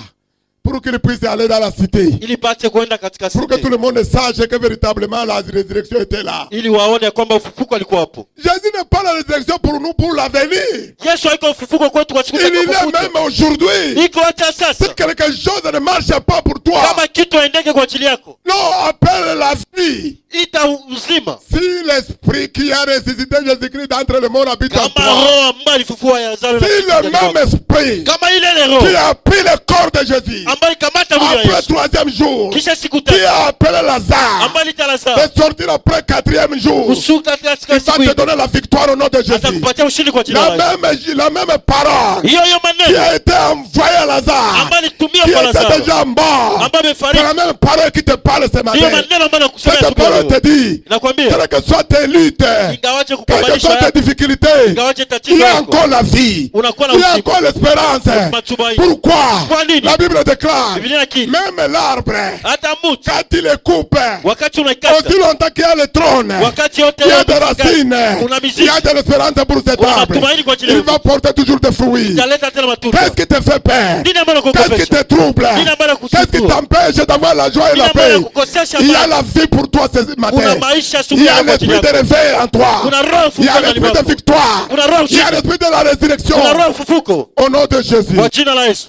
Pour qu'il puisse aller dans la cité. Ili pate kwenda katika Pour que tout cité. le monde sache que véritablement la résurrection était là. Ili waone kwamba ufufuko alikuwa hapo. Jésus n'est pas la résurrection pour nous, pour l'avenir. Yesu haiko ufufuko kwetu kwa siku Il est zitakazokuja. même aujourd'hui. Iko hata Si sasa. quelque chose ne marche pas pour toi, Kama kitu haendeke kwa ajili yako. non, appelle la vie. Ita uzima. Si l'esprit qui a ressuscité Jésus-Christ d'entre les morts habite en Kama toi, roho ambayo alifufua Lazaro na si kitu le ndani mwako. même esprit Kama ile ile qui roho a pris le corps de Jésus ambayo ikamata mwili wa après le Yesu. troisième jour, Kisha siku qui tatu a appelé Lazare ambayo ilita Lazaro. de sortir après le quatrième jour, Kushuka katika il va siku te ile. donner la victoire au nom de Jésus. Atakupatia ushindi kwa jina la Yesu. La même parole Hiyo hiyo qui maneno a été envoyée à Lazare, ambayo ilitumia qui kwa était Lazaro. déjà mort, Ambayo c'est amefariki. la même parole qui te parle ce Hiyo matin. maneno ambayo nakusema Cette asubuhi parole leo. te dit, Nakwambia quelles que soient tes luttes, ingawaje quelles que kukubanisha soient tes yako, difficultés, ingawaje il tatizo y a yako, encore la vie. unakuwa na Il y a uzima. encore l'espérance. Matumaini. Pourquoi? Kwa nini? La Bible déclare, Biblia inakiri. même l'arbre, Hata mtu quand il est coupé, wakati unaikata, aussi longtemps qu'il y a le trône, wakati yote il y a leo des racines, kuna il y mizizi, a de l'espérance pour cet Una arbre. matumaini kwa ajili Il ya va porter toujours des fruits. italeta tena matunda. Qu'est-ce qui te fait peur? Nini ambayo Qu'est-ce qui nakukopesha? te trouble? Nini ambayo Qu'est-ce qui nakusumbua? t'empêche d'avoir la joie et Nini la ambayo paix? nakukosesha Il y a amani? la vie pour toi ce Kuna matin. maisha Il asubuhi y a yako kwa ajili l'esprit de yako. réveil en toi. Kuna roho Il y a ufufuko ndani l'esprit de mwako. victoire. Kuna roho Il y a ushindi. l'esprit de la résurrection. Kuna roho ufufuko Au nom de Jésus. kwa jina la Yesu.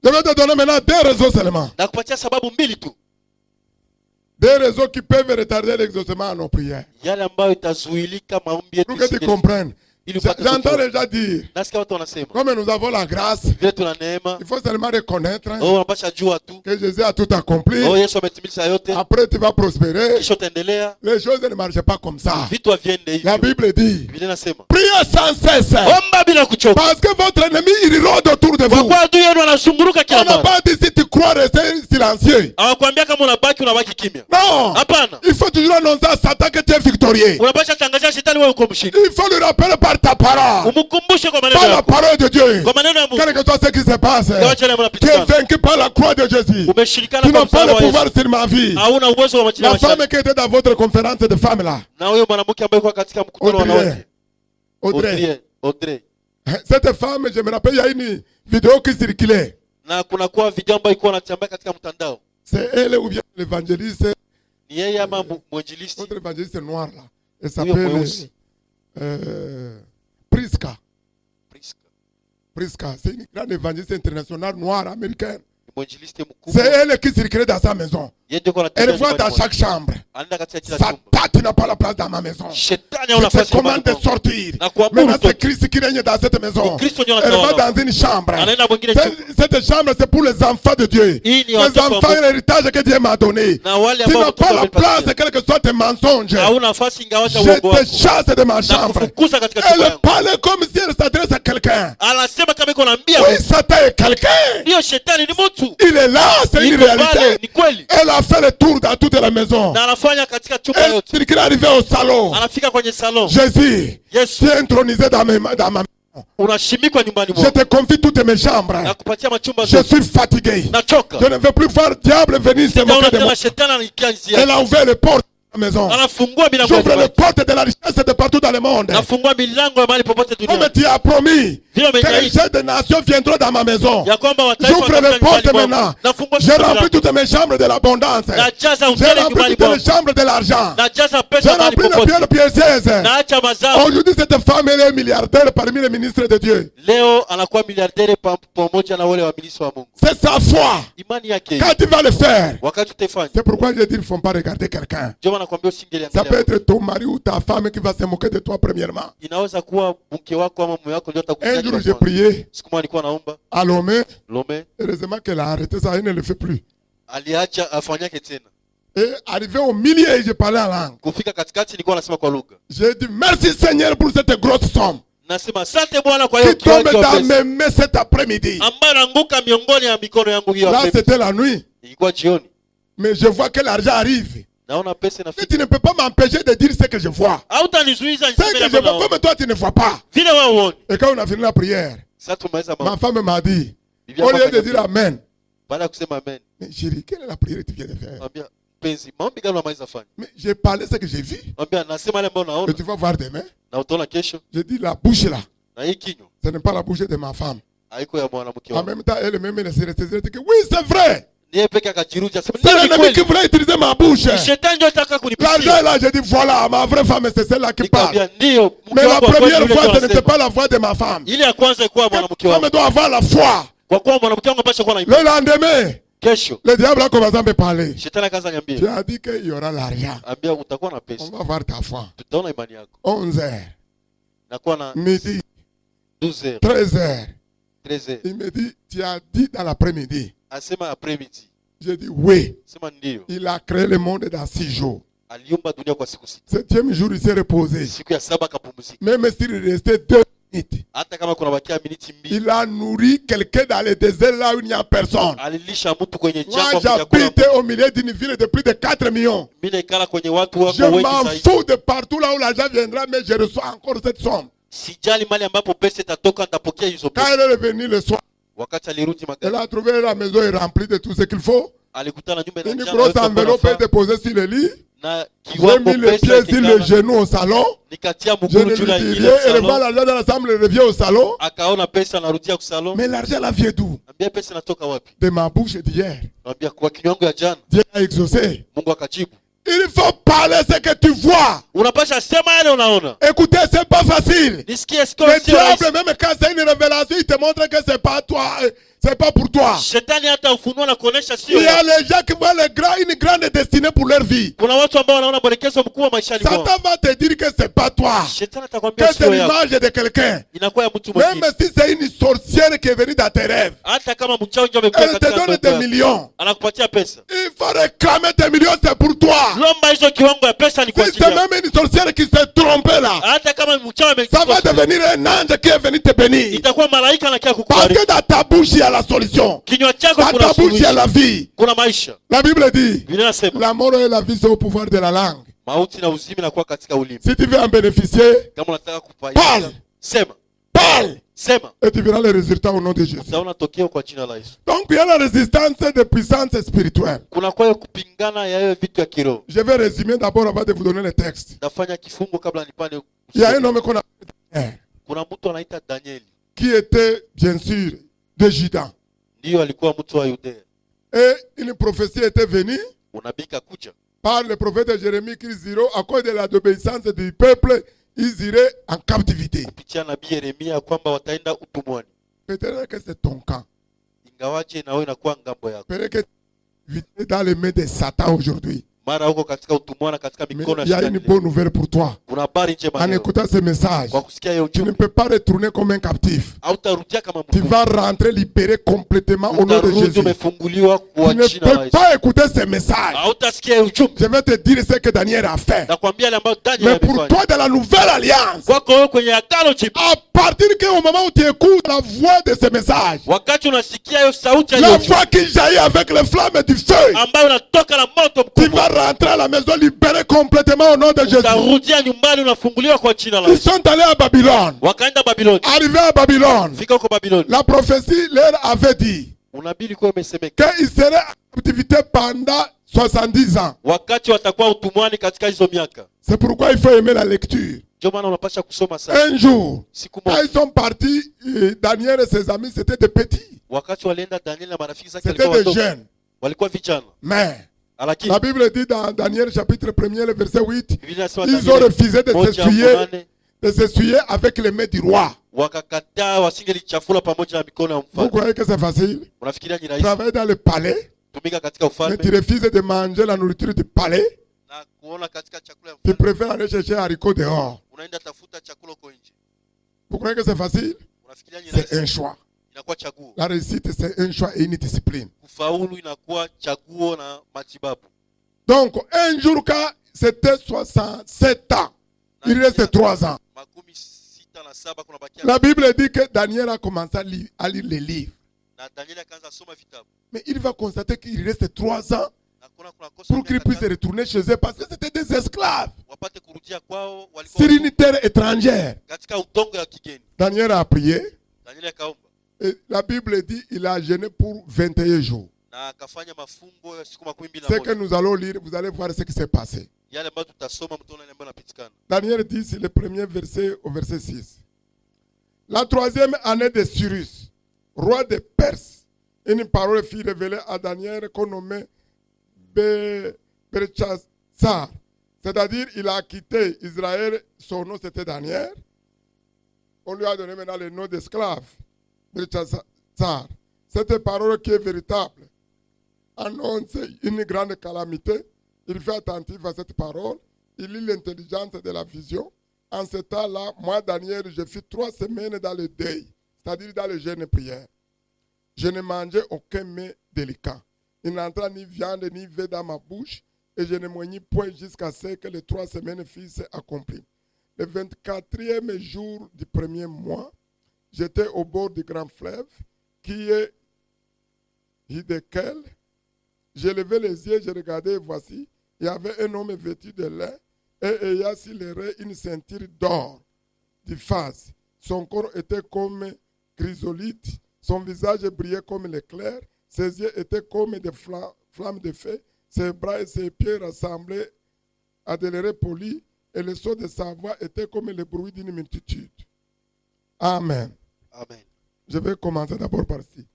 Je vais te donner maintenant deux raisons seulement. Nakupatia sababu mbili tu. Des raisons qui peuvent retarder l'exaucement à nos prières. Yale ambayo itazuilika maombi yetu. Pour que tu comprennes. Ili upate J'entends kujua. déjà dire, Nasikia watu wanasema comme nous avons la grâce, vile tuna neema. il faut seulement reconnaître Oh, unapasha jua tu. que Jésus a tout accompli. Oh, Yesu ametimiza yote. Après, tu vas prospérer. Kisha utaendelea. Les choses ne marchent pas comme ça. Vitu haviende La hivyo. Bible dit, Biblia inasema priez sans cesse. omba bila kuchoka. Parce que votre ennemi, il rôde autour de Kwa vous. kuwa adui yenu anasumburuka On kila n'a mara. pas dit si tu crois rester silencieux. Hawakuambia kama unabaki kimya. Non. Hapana. Il faut toujours annoncer à Satan que tu es victorieux. Unapasha tangazia shetani wewe uko mshindi. Il faut lui rappeler par ta parole. Umkumbushe kwa maneno Par la yako. parole de Dieu. Kwa maneno ya Mungu. Quel que soit ce qui se passe, Ingawaje leo tu es mnapitikana. vaincu par la croix de Jésus. Umeshirikana Tu kwa n'as pas msalaba le wa pouvoir Yesu. sur ma vie. Hauna uwezo wa majina La ya femme maisha. qui était dans votre conférence de femmes là, Na huyo mwanamke ambaye kwa katika mkutano wa wanawake. Audrey. Audrey. Cette femme, je me rappelle, il y a une vidéo qui circulait. Na kuna kwa video ambayo ilikuwa inatembea katika mtandao. C'est elle ou bien l'évangéliste, Ni yeye ama mwinjilisti. notre évangéliste noir là. Elle Huyo s'appelle mweusi. Priska. Priska. Priska, c'est une grande évangéliste internationale noire américaine. Mwinjilisti mkubwa. C'est elle qui circulait dans sa maison. Yeye ndio kwa Elle voit dans chaque chambre. anaenda katika kila chumba. Satan, tu n'as pas la place dans ma maison. Shetani Je hauna te nafasi commande de nyumbani. sortir. Na kuamuru Maintenant, c'est utoke. Christ qui règne dans cette maison. Kristo ndio Elle va anatawala. dans une chambre. Anaenda mwingine chumba. Cette chambre, c'est pour les enfants de Dieu. Hii ni Les watoto wa enfants, Mungu. l'héritage que Dieu m'a donné. Na wale Tu ambao n'as pas mtoto la amepatia. place, quel que soit tes mensonges. Hauna nafasi ingawacha Je uongo te wako. chasse de ma Na chambre. kufukuza katika chumba Elle yangu. parle comme si elle s'adresse à quelqu'un. Anasema kama iko naambia Oui, Satan est quelqu'un. ndio shetani ni mtu. Il est là, c'est une Iko pale réalité. ni kweli. Elle a fait le tour dans toute la maison. Na anafanya katika chumba Elle yote. est arrivée au salon. Anafika kwenye salon. Jésus, Yesu tu es intronisé dans ma unashimikwa nyumbani Je mwako. te confie toutes mes chambres. Na kupatia machumba Je zote. suis fatigué. Nachoka. Je ne veux plus voir diable venir se Sijaona moquer de tena moi. shetani anaingia njia. Elle a ouvert les portes de la maison. Anafungua milango J'ouvre ya les nyumba. portes de la richesse de partout dans le monde. Nafungua milango ya mahali popote Comme duniani. tu as promis Vile que les umejaidi chefs de nations viendront dans ma maison. ya kwamba wataifa J'ouvre les watakuja portes nyumbani maintenant. mwangu. Nafungua J'ai rempli milango. toutes mes chambres de l'abondance. Najaza J'ai utele rempli nyumbani toutes les mwangu. chambres de l'argent. Najaza J'ai pesa mahali rempli les popote. pierres précieuses. Naacha mazao. Aujourd'hui, cette femme, elle est milliardaire parmi les ministres de Dieu. Leo anakuwa miliardere pamoja na wale waaminifu wa Mungu. C'est sa foi. Imani yake. Quand tu vas le faire, Wakati utaifanya. c'est pourquoi je dis qu'il ne faut pas regarder quelqu'un. Ndio maana nakwambia Ça usingeliangalia. peut être ton mari ou ta femme qui va se moquer de toi premièrement. Inaweza kuwa mke wako ama mume wako ndio Un atakujaji. jour, j'ai prié Siku moja nilikuwa naomba à Lomé. Lome Heureusement qu'elle a arrêté ça, elle ne le fait plus. aliacha afanyake tena. Et arrivé au milieu, je parlais en langue. Kufika katikati nilikuwa nasema kwa lugha. J'ai dit merci Seigneur pour cette grosse somme Nasema asante Bwana kwa hiyo qui tombe kiwango cha dans pesa mes mains cet après-midi. ambayo naanguka miongoni ya mikono yangu hiyo. Là, c'était la nuit. Ilikuwa jioni. Mais je vois que l'argent arrive. Naona pesa Et inafika. tu ne peux pas m'empêcher de dire ce que je vois. Hautanizuiza Ce niseme que na je vois, naona. comme toi, tu ne vois pas. Vile wewe uone. Et quand on a fini la prière, Sasa tumeweza ma femme m'a dit, Bibi au yako lieu de akaniambia, dire Amen, baada ya kusema amen, mais chérie, quelle est la prière que tu viens de faire? mwambia penzi, maombi gani unamaliza fanya? Mais j'ai parlé ce que j'ai vu. Mwambia nasema yale ambayo Et naona tu vas voir demain. na utaona kesho. Je dis la bouche là, Na hii kinywa ce n'est pas la bouche de ma femme. haiko ya mwanamke En wangu. même temps, elle-même, elle se ressaisira que oui, c'est vrai. Niye peke akajirudia sema C'est ndio ni l'ennemi qui kweli. voulait utiliser ma bouche. Ni shetani ndio anataka L'argent kunipitia. est là, j'ai dit voilà, ma vraie femme, c'est celle-là qui parle. Nikamwambia ndio mke Mais la wangu wa kweli première yule fois, ndio ce n'était anasema. pas la voix de ma femme. Ile ya kwanza ilikuwa mwanamke wangu. Femme doit avoir la foi. Kwa kuwa mwanamke wangu anapaswa kuwa na imani. Le lendemain, Kesho le diable a commencé à me parler. shetani akaanza Tu niambia, as dit qu'il y aura l'argent. ambia utakuwa na pesa. On va voir ta foi. Tutaona imani yako. 11h, Nakuwa na midi, 12h, 13h. 13h. Il me dit, tu as dit dans l'après-midi. Asema après-midi. J'ai dit oui. Sema ndio. Il a créé le monde dans 6 jours. Aliumba dunia kwa siku 6. 7e jour, il s'est reposé. Siku ya 7 akapumzika. Même s'il restait 2 minutes, Hata kama kuna bakia miniti 2. il a nourri quelqu'un dans le désert là où il n'y a personne. Alilisha mtu kwenye Moi, jangwa kwa chakula. j'habite au milieu d'une ville de plus de 4 millions. Mimi naikala kwenye watu wako Je wengi m'en zaidi. fous de partout là où l'argent viendra, mais je reçois encore cette somme. Sijali mali ambapo pesa itatoka nitapokea hizo Quand pesa. elle est revenue le soir, Wakati alirudi elle makani, a trouvé la maison est remplie de tout ce qu'il faut. alikutana nyumba Une inajaa grosse na enveloppe est déposée sur le lit. na J'ai kiwango mis les pesa pieds sur le ikikala, genou au salon. nikatia Je ne mguu juu lui ya dis ile rien. Elle voit salon. l'argent dans l'ensemble, elle revient au salon. Akaona pesa anarudia kusalo. Mais l'argent là vient d'où? Ambia pesa inatoka wapi? De ma bouche d'hier. Ambia kwa kinywa yangu ya jana. Dieu a exaucé. Mungu akajibu. Il faut parler ce que tu vois. Unapasha sema yale unaona. Écoutez, c'est pas facile. Nisikie siko Le sio rahisi. diable, même quand c'est une révélation, il te montre que c'est pas toi, c'est pas pour toi. Shetani hata ufunua na kuonesha Il sio. y a les gens qui voient une grande destinée pour leur vie. Kuna watu ambao wanaona mwelekezo mkuu wa maisha yao. Satan va te dire que c'est pas toi, Shetani que atakwambia c'est sio yako. l'image de quelqu'un. Inakuwa ya mtu Même mwingine. si c'est une sorcière qui est venue dans tes rêves, Hata kama mchawi ndio amekuja elle te katika donne ndoto des yako, millions. anakupatia pesa. Il faut réclamer tes millions, c'est pour toi. Lomba hizo kiwango ya pesa ni kwa Si ajili c'est yako. même une sorcière qui s'est trompée là, Hata kama mchawi ça va amekuja, devenir un ange qui est venu te bénir. itakuwa malaika anakia Parce kukubariki. que dans ta bouche, il y a la solution. Kinywa chako Dans kuna ta bouche, il y a suluhisho, la vie. kuna maisha. La Bible dit, Biblia inasema la mort et la vie sont au pouvoir de la langue. mauti na uzima inakuwa katika ulimi. Si tu veux en bénéficier, Kama unataka Parle. kufaidika, sema, parle. sema. Et tu verras les résultats au nom de Jésus. Utaona tokeo kwa jina la Yesu. Donc, il y a la résistance des puissances spirituelles. Kuna kwa hiyo kupingana ya hiyo vitu ya kiroho. Je vais résumer d'abord avant de vous donner le texte. Nafanya kifungo kabla nipane. Il y a un homme qu'on appelle Kuna mtu anaita Danieli. qui était, bien sûr, de Juda. Ndio alikuwa mtu wa Yudea. Et une prophétie était venue Unabii kakuja par le prophète Jérémie qu'ils iront, à cause de la désobéissance du peuple, ils iraient en captivité. kupitia nabii Yeremia kwamba wataenda utumwani. Peut-être que c'est ton camp. Ingawaje na wewe inakuwa ngambo yako. Peut-être que tu es dans les mains de Satan aujourd'hui. Mara huko katika utumwani katika Mais mikono il y a ya une shetani. bonne nouvelle pour toi. Kuna habari njema En leo. écoutant ce message, Kwa kusikia hiyo tu ne ujumbe, peux pas retourner comme un captif. hautarudia kama Tu mtumwa. vas rentrer libéré complètement au nom de Utarudi Jésus. umefunguliwa kwa Tu ne jina la peux Yesu. pas écouter ce message. Hautasikia hiyo ujumbe. Je vais te dire ce que Daniel a fait. Nakwambia yale ambayo Daniel Mais pour amefanya. toi, de la nouvelle alliance, Kwako wewe kwenye agano jipya, à partir qu'au moment où tu écoutes la voix de ce message, wakati unasikia hiyo sauti ya la hiyo voix qui jaillit avec les flammes du feu, ambayo inatoka na moto tu mkubwa, vas rentrer à la maison libéré complètement au nom de Jésus. utarudia nyumbani unafunguliwa kwa jina la Ils Yesu. sont allés à Babylone. Wakaenda Babiloni. Arrivés à Babylone, Fika huko Babiloni. la prophétie leur avait dit Unabii ulikuwa umesemeka qu'ils seraient en captivité pendant 70 ans. wakati watakuwa utumwani katika hizo miaka. C'est pourquoi il faut aimer la lecture. Ndio maana unapasha kusoma sana. Un jour, Siku quand moja ils sont partis, Daniel et ses amis, c'était des petits. wakati walienda Daniel na marafiki zake C'était walikuwa des wadogo. jeunes. Walikuwa vijana. Mais Lakini la Bible dit dans Daniel chapitre 1er, le verset 8, Biblia inasema ils ont Daniel refusé de moja s'essuyer, munane, avec les mains du roi. wakakataa wasingelichafula pamoja na mikono ya Vous mfalme. croyez que c'est facile? Unafikiria ni rahisi Travailler dans le palais, tumika katika mais ufalme tu refuses de manger la nourriture du palais. na kuona katika chakula ya Tu mfalme préfères aller chercher haricots dehors. unaenda tafuta chakula huko nje? Vous croyez que c'est facile? Unafikiria ni C'est rahisi? un choix. Inakuwa chaguo. La réussite, c'est un choix et une discipline. Kufaulu inakuwa chaguo na matibabu. Donc, un jour, quand c'était 67 ans, il reste 3 ans. makumi sita na saba kunabakia La Bible dit que Daniel a commencé à lire les livres. na Danieli akaanza soma vitabu Mais il va constater qu'il reste 3 ans na kuna kosa pour qu'il puisse retourner chez eux parce que c'était des esclaves wapate kurudia kwao walikuwa sur une terre étrangère. katika udongo ya kigeni. Daniel a prié Danieli akaomba et la Bible dit qu'il a jeûné pour 21 jours. na akafanya mafungo ya siku makumi mbili na Ce que moja. nous allons lire, vous allez voir ce qui s'est passé. Yale ambayo tutasoma mtaona yale ambayo yanapitikana. Daniel dit, c'est le premier verset au verset 6. La 3e année de Cyrus, roi de Perse, une parole fut révélée à Daniel qu'on nommait Belchassar. C'est-à-dire, il a quitté Israël, son nom c'était Daniel. On lui a donné maintenant le nom d'esclave, Belchassar. Cette parole qui est véritable annonce une grande calamité. Il fait attentif à cette parole. Il lit l'intelligence de la vision. En ce temps-là, moi, Daniel, je fis 3 semaines dans le deuil, c'est-à-dire dans le jeûne et prière. Je ne mangeais aucun mets délicat. Il n'entra ni viande ni vin dans ma bouche, et je ne moignis point jusqu'à ce que les 3 semaines fussent accomplies. Le 24e jour du premier mois, j'étais au bord du grand fleuve, qui est Hiddekel. J'ai levé les yeux, j'ai regardé, et voici, il y avait un homme vêtu de lin, et ayant sur les reins une ceinture d'or du face. Son corps était comme chrysolite, son visage brillait comme l'éclair, ses yeux étaient comme des flammes de feu, ses bras et ses pieds rassemblés à des lèvres polis, et le son de sa voix était comme le bruit d'une multitude. Amen. Amen. Je vais commencer d'abord par ici.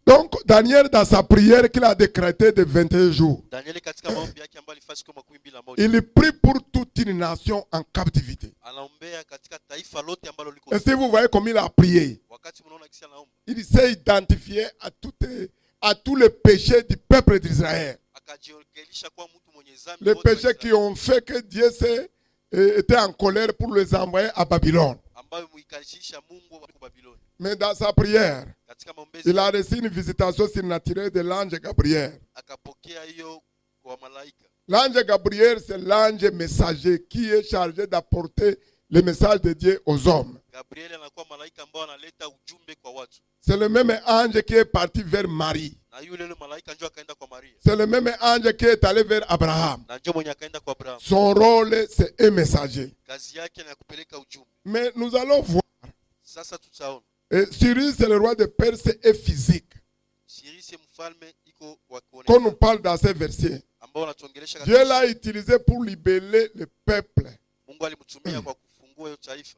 Donc, Daniel, dans sa prière qu'il a décrétée de 21 jours, Danieli katika maombi yake ambayo alifanya siku makumi mbili na moja. il prie pour toute une nation en captivité. Anaombea katika taifa lote ambalo liko. Et si vous voyez comme il a prié, Wakati mnaona kisi anaomba, il s'est identifié à tous les péchés du peuple d'Israël. akajiongelisha kwa mtu mwenye dhambi Les wote wa péchés qui Israeli, ont fait que Dieu était en colère pour les envoyer à Babylone. ambayo muikalishisha Mungu wa Babiloni. Mais dans sa prière, Katika maombezi il a reçu une visitation surnaturelle de l'ange Gabriel. akapokea hiyo kwa malaika. L'ange Gabriel, c'est l'ange messager qui est chargé d'apporter le message de Dieu aux hommes. Gabriel anakuwa malaika ambao analeta ujumbe kwa watu. C'est le même ange qui est parti vers Marie. Na yule malaika njoo akaenda kwa Maria. C'est le même ange qui est allé vers Abraham. Na njoo mwenye akaenda kwa Abraham. Son rôle, c'est un messager. Kazi yake ni ya kupeleka ujumbe. Mais nous allons voir. Sasa tutaona. Cyrus, c'est le roi de Perse, est physique. Cyrus mfalme iko wa Qu'on kuonekana. nous parle dans ces versets. Ambao anatuongelesha Dieu l'a utilisé pour libérer le peuple, Mungu alimtumia kwa kufungua hiyo taifa,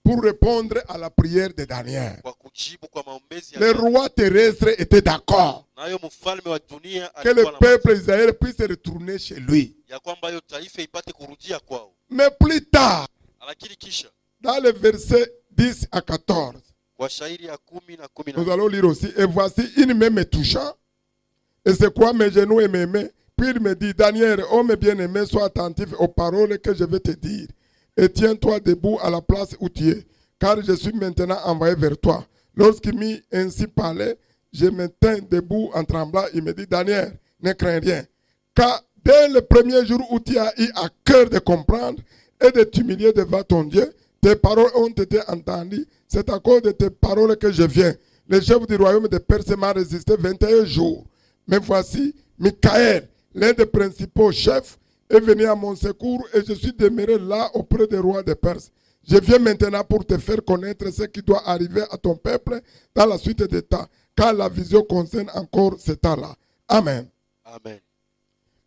pour répondre à la prière de Daniel. kwa kujibu kwa maombezi ya Les rois terrestres étaient d'accord na hiyo mfalme wa dunia que le alikuwa na peuple d'Israël puisse retourner chez lui. ya kwamba hiyo taifa ipate kurudia kwao. Mais plus tard, Lakini kisha dans les versets 10 à 14, kwa shairi ya 10 na 11 nous allons lire aussi. Et voici, une main me toucha, et c'est quoi mes genoux et mes mains. Puis il me dit, Daniel, homme bien-aimé, sois attentif aux paroles que je vais te dire. Et tiens-toi debout à la place où tu es, car je suis maintenant envoyé vers toi. Lorsqu'il m'eut ainsi parlé, je me tins debout en tremblant. Il me dit, Daniel, ne crains rien. Car dès le premier jour où tu as eu à cœur de comprendre et de t'humilier devant ton Dieu, tes paroles ont été entendues. C'est à cause de tes paroles que je viens. Le chef du royaume de Perse m'a résisté 21 jours. Mais voici, Michael, l'un des principaux chefs, est venu à mon secours et je suis demeuré là auprès des rois de Perse. Je viens maintenant pour te faire connaître ce qui doit arriver à ton peuple dans la suite des temps, car la vision concerne encore ce temps-là. Amen. Amen.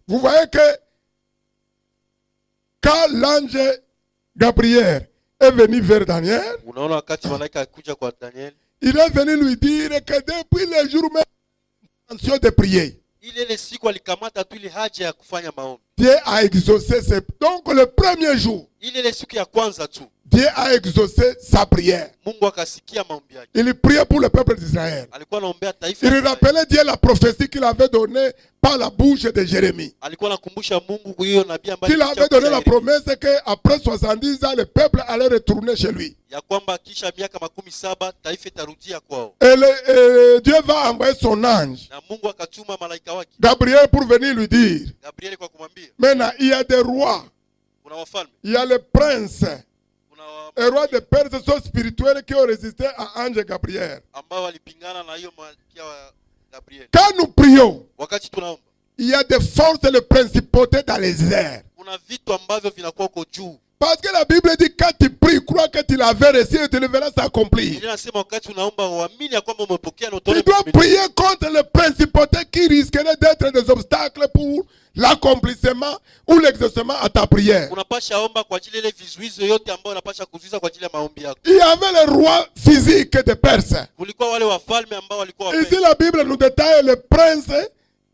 Vous voyez que quand l'ange Gabriel est venu vers Daniel, Unaona wakati malaika akuja kwa Daniel, il est venu lui dire que depuis le jour même, intention de prier, ile siku alikamata tu ile haja ya kufanya maombi. Dieu a exaucé ses... Donc le premier jour, Ile siku ya kwanza tu Dieu a exaucé sa prière. Mungu akasikia maombi yake. Il priait pour le peuple d'Israël. Alikuwa anaombea taifa. Il rappelait Dieu la prophétie qu'il avait donnée par la bouche de Jérémie. Alikuwa anakumbusha Mungu hiyo nabii ambaye Qu'il avait donné la promesse qu'après 70 ans, le peuple allait retourner chez lui. ya kwamba kisha miaka 17 taifa itarudia kwao. Et Dieu va envoyer son ange, Na Mungu akatuma malaika wake Gabriel, pour venir lui dire, Gabrieli kwa kumwambia maintenant il y a des rois, kuna wafalme, il y a les princes, kuna les rois de Perse sont spirituels qui ont résisté à ange Gabriel. ambao walipingana na hiyo malkia wa Gabrieli. Quand nous prions, Wakati tunaomba il y a des forces et des principautés dans les airs. kuna vitu ambavyo vinakuwa kwa juu. Parce que la Bible dit quand tu pries, crois que tu l'avais reçu et tu le verras s'accomplir. Biblia inasema wakati unaomba uamini ya kwamba umepokea na Tu utaona dois vitu prier contre les principautés qui risqueraient d'être des obstacles pour l'accomplissement ou l'exaucement à ta prière. unapasha omba kwa ajili ile vizuizo yote ambayo unapasha kuzuiza kwa ajili ya maombi yako. Il y avait les rois physiques de Perse. Kulikuwa wale wafalme ambao walikuwa Ici, wapendwa. la Bible nous détaille les princes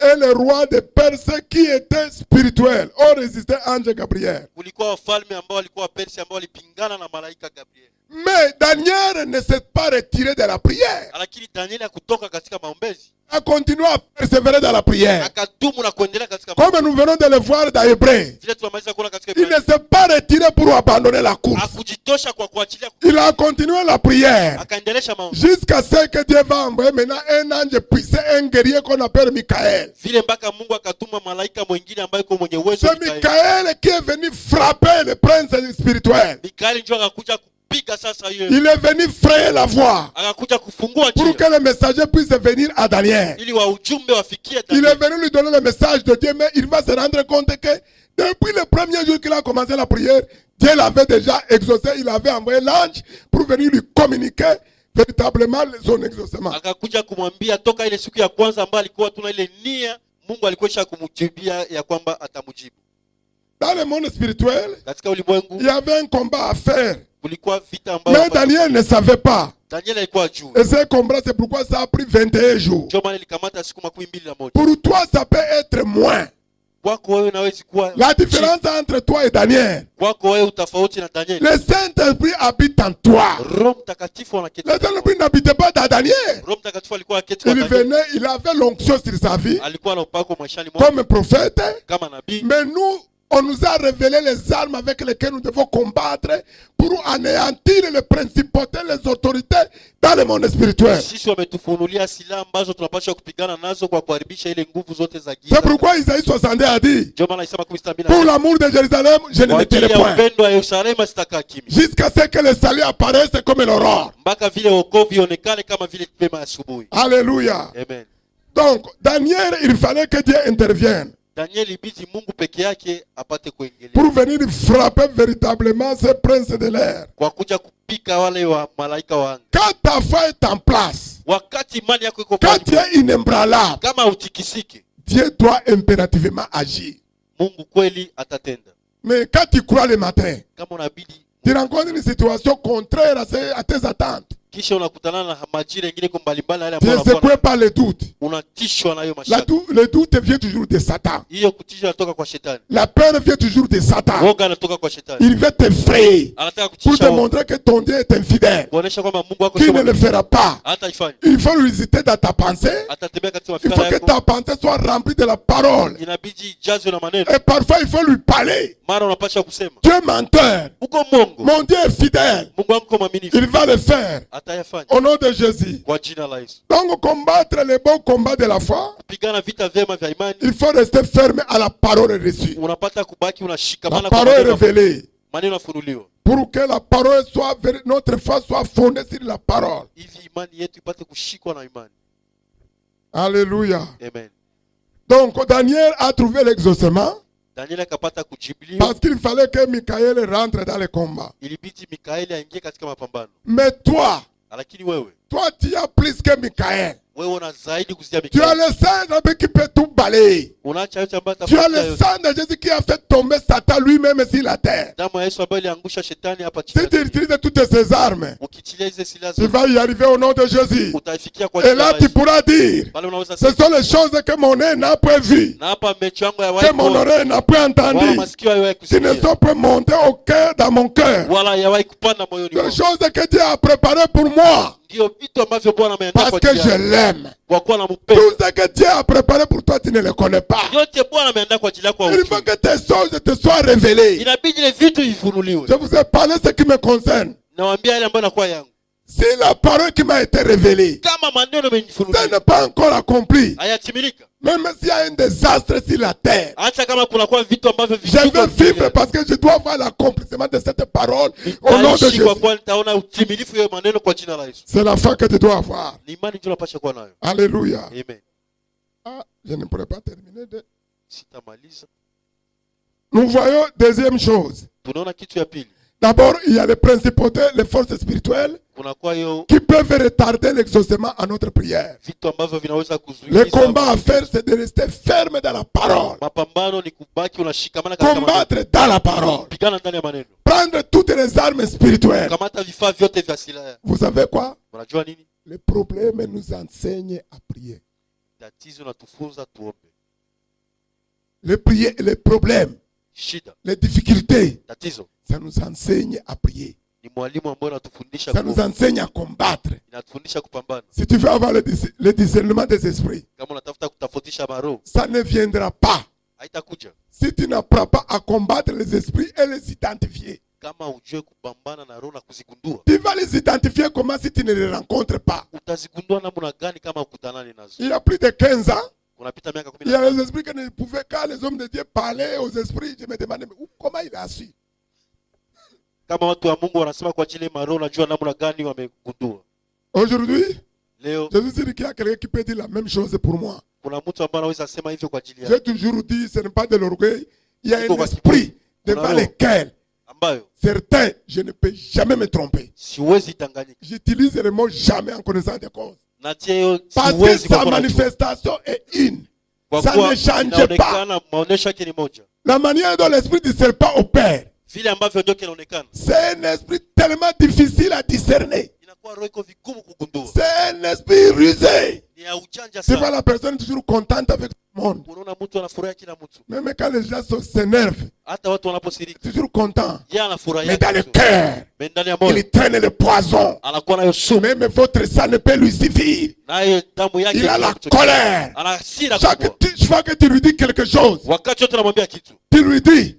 et les rois de Perse qui étaient spirituels, ont résisté à ange Gabriel. Kulikuwa wafalme ambao walikuwa Persi ambao walipingana na malaika Gabriel. Mais Daniel ne s'est pas retiré de la prière. Lakini Danieli hakutoka katika maombezi. A continué à persévérer dans la prière. Akadumu na kuendelea katika Comme nous venons de le voir dans Hébreu. vile tunamaliza kuona katika Il ne s'est pas retiré pour abandonner la course. hakujitosha kwa kuachilia, Il a continué la prière. akaendelesha maombi Jusqu'à ce que Dieu va envoyer maintenant un ange puissant, un guerrier qu'on appelle Michael. vile mpaka Mungu akatuma malaika mwingine ambaye yuko mwenye uwezo. C'est Michael qui est venu frapper le prince spirituel. Mikaeli ndio akakuja kupiga sasa hiyo. Il est venu frayer la voie Akakuja kufungua pour njia que le messager puisse venir à Daniel. ili wa ujumbe wafikie Il est Danieli. venu lui donner le message de Dieu, mais il va se rendre compte que depuis le premier jour qu'il a commencé la prière, Dieu l'avait déjà exaucé. Il avait envoyé l'ange pour venir lui communiquer véritablement son exaucement. Akakuja kumwambia toka ile siku ya kwanza ambayo alikuwa tuna ile nia, Mungu alikuwa kumjibia ya kwamba atamjibu. Dans le monde spirituel, Katika ulimwengu il y avait un combat à faire. kulikuwa vita Mais ambayo Daniel ne savait pas. Daniel alikuwa juu. Et ce combat, c'est pourquoi ça a pris 21 jours. Ndio maana ilikamata siku 21. Pour toi, ça peut être moins. Kwako wewe inaweza kuwa La différence entre toi et Daniel, kwako wewe utafauti na Daniel. le Saint-Esprit habite en toi. Roho Mtakatifu anaketi. Le Saint-Esprit n'habitait pas dans Daniel. Roho Mtakatifu alikuwa aketi kwa Il Daniel. venait, il avait l'onction sur sa vie Alikuwa na upako maishani mwake comme prophète. kama nabii. Mais nous, on nous a révélé les armes avec lesquelles nous devons combattre pour anéantir les principautés, les autorités dans le monde spirituel. Sisi wametufunulia silaha ambazo tunapaswa kupigana nazo kwa kuharibisha ile nguvu zote za giza. C'est pourquoi Isaïe 60 a dit, Ndio maana Isaya 12 pour l'amour de Jérusalem, je ne kwa me ajili tairai ya point. upendo wa Yerusalemu sitakaa kimya. Jusqu'à ce que le salut apparaisse comme l'aurore. Mpaka vile wokovu ionekane kama vile pema asubuhi. Alléluia. Amen. Donc, Daniel, il fallait que Dieu intervienne Daniel ibidi Mungu peke yake apate kuingilia pour venir frapper véritablement ces princes de l'air. kwa kuja kupika wale wa malaika wa anga. Quand ta foi est en place, Wakati imani yako iko quand tu pale, es inébranlable, kama utikisike, Dieu doit impérativement agir. Mungu kweli atatenda. Mais quand tu crois le matin, Kama unabidi tu rencontres une situation contraire à tes attentes. kisha unakutana na majira mengine kwa mbalimbali yale Tu ambayo es secoué par le doute. unatishwa na hiyo mashaka. Le doute vient toujours de Satan. Hiyo kutisha inatoka kwa shetani. La peur vient toujours de Satan. Woga inatoka kwa shetani. Il veut t'effrayer Anataka pour kutisha te woga. montrer que ton Dieu est infidèle, Kuonesha kwamba Mungu wako qu'il sio ne le mwaminifu. fera pas. Hata ifanye. Il faut le visiter dans ta pensée. Atatembea katika Il faut mafikira que yako. ta pensée soit remplie de la parole. Inabidi ijazwe na maneno. Et parfois, il faut lui parler. Mara unapaswa kusema. Dieu menteur. Uko Mungu. Mon Dieu est fidèle. Mungu wangu mwaminifu. Il va le faire. Atayafanya. Au nom de Jésus. Kwa jina la Yesu. Donc, combattre les bons combats de la foi, Kupigana vita vyema vya imani. il faut rester ferme à la parole reçue. Unapata kubaki La unashikamana kwa parole est maneno. révélée. Maneno yafunuliwa. Pour que la parole soit, notre foi soit fondée sur la parole. Hivi imani yetu ipate kushikwa na imani. Alléluia. Amen. Donc, Daniel a trouvé l'exaucement Daniel akapata kujibiliwa. parce qu'il fallait que Michael rentre dans le combat. Ilibidi Mikaeli aingie katika mapambano. Mais toi, Lakini wewe tu as plus que Michael. wewe una zaidi kuzia Tu as Mikaeli. le sang qui peut tout balayer. Unaacha yote ambayo Tu as atafuta le yote. sang de Jésus qui a fait tomber Satan lui-même sur la terre. Damu ya Yesu ambayo iliangusha shetani hapa chini. Si tu utilises toutes ces armes, Ukitilia hizo silaha tu zote, vas y arriver au nom de Jésus. utaifikia kwa Et jina là, la tu Yesu. pourras dire, Pale unaweza ce sont les choses que mon nez n'a pas vues, na hapa mecho yangu ya que mon wahi oreille n'a pas wala entendues, masikio hayawahi qui ne kusikia sont pas montées au cœur, dans mon cœur. wala hayawahi kupanda moyoni Les mwangu. choses que Dieu a préparées pour moi, Ndio vitu ambavyo Bwana ameandaa parce kwa que ajili je yako. l'aime. Kwa kuwa Tout nampenda. ce que Dieu a préparé pour toi, tu ne le connais pas. Yote Bwana ameandaa kwa ajili yako. Il faut que tes choses te soient révélées. Inabidi ile vitu vifunuliwe. Je vous ai parlé ce qui me concerne. Nawaambia yale ambayo nakuwa yangu. Si la parole qui m'a été révélée, Kama maneno ça yamenifunulia n'est pas encore accompli. hayatimilika. Même s'il y a un désastre sur la terre, Hata kama kunakuwa vitu ambavyo je veux vivre parce que je dois voir l'accomplissement de cette parole au nom de Nitaishi Jésus. kwa kuwa nitaona utimilifu ya maneno kwa jina la Yesu. C'est la foi que tu dois avoir. Ni imani ndio unapaswa kuwa nayo. Alléluia. Amen. Ah, je ne pourrais pas terminer. Sitamaliza. Nous voyons deuxième chose. Tunaona kitu ya pili. D'abord, il y a les principautés, les forces spirituelles Kunakuwa hiyo qui peuvent retarder l'exaucement à notre prière. vitu ambavyo vinaweza Le kuzuia. combat à faire, c'est de rester ferme dans la parole. Mapambano ni kubaki unashikamana katika maneno. Combattre dans la parole. Pigana ndani ya maneno. Prendre toutes les armes spirituelles. Kamata vifaa vyote vya silaha. Vous savez quoi? Unajua nini? Le problème nous enseigne à prier. Tatizo natufunza tuombe. Les problèmes, Shida, les difficultés, tatizo ça nous enseigne à prier. ni mwalimu ambaye anatufundisha Ça nous kuomba. enseigne à combattre. Inatufundisha kupambana. Si tu veux avoir le discernement des esprits, Kama unatafuta kutofautisha maroho, ça ne viendra pas haitakuja si tu n'apprends pas à combattre les esprits et les identifier. kama ujue kupambana na roho na kuzigundua. Tu vas les identifier comment si tu ne les rencontres pas. Utazigundua namna gani kama ukutanani nazo? Il y a plus de 15 ans, Kunapita miaka il y a 15. les esprits qui ne pouvaient, quand les hommes de Dieu parlaient aux esprits, je me demandais, mais comment il a su? Kama watu wa Mungu wanasema kwa ajili ya maroho, unajua namna gani wamegundua? Aujourd'hui, Leo je suis sûr qu'il y a quelqu'un qui peut dire la même chose pour moi. kuna mtu ambaye anaweza sema hivyo kwa ajili J'ai yako, toujours dit, ce n'est pas de l'orgueil. Il y a Iko un kwa esprit devant Kuna lequel, ambayo certains, je ne peux jamais me tromper. siwezi tanganyika. J'utilise le mot jamais en connaissance de cause. Natia hiyo Parce que siwezi kwa sa kuwa najua. manifestation est une. Kwa Ça kuwa ne change pas. inaonekana maonesho yake ni moja. La manière dont l'esprit du serpent opère, Vile ambavyo ndio kinaonekana. c'est un esprit tellement difficile à discerner. Inakuwa roho iko vigumu kugundua. C'est un esprit rusé. Ni ya ujanja Tu vois sana. la personne toujours contente avec tout le monde. Unaona mtu anafurahi kila mtu. Même quand les gens s'énervent, Hata watu wanaposirika, toujours content. yeye anafurahi. Mais dans le cœur, Mais ndani ya moyo il traîne le poison. anakuwa nayo sumu. Même votre sang ne peut lui suffire. Nayo damu yake Il a la inakuchochea. colère. Ana hasira Chaque kubwa. fois que tu lui dis quelque chose, Wakati wote unamwambia kitu, tu lui dis,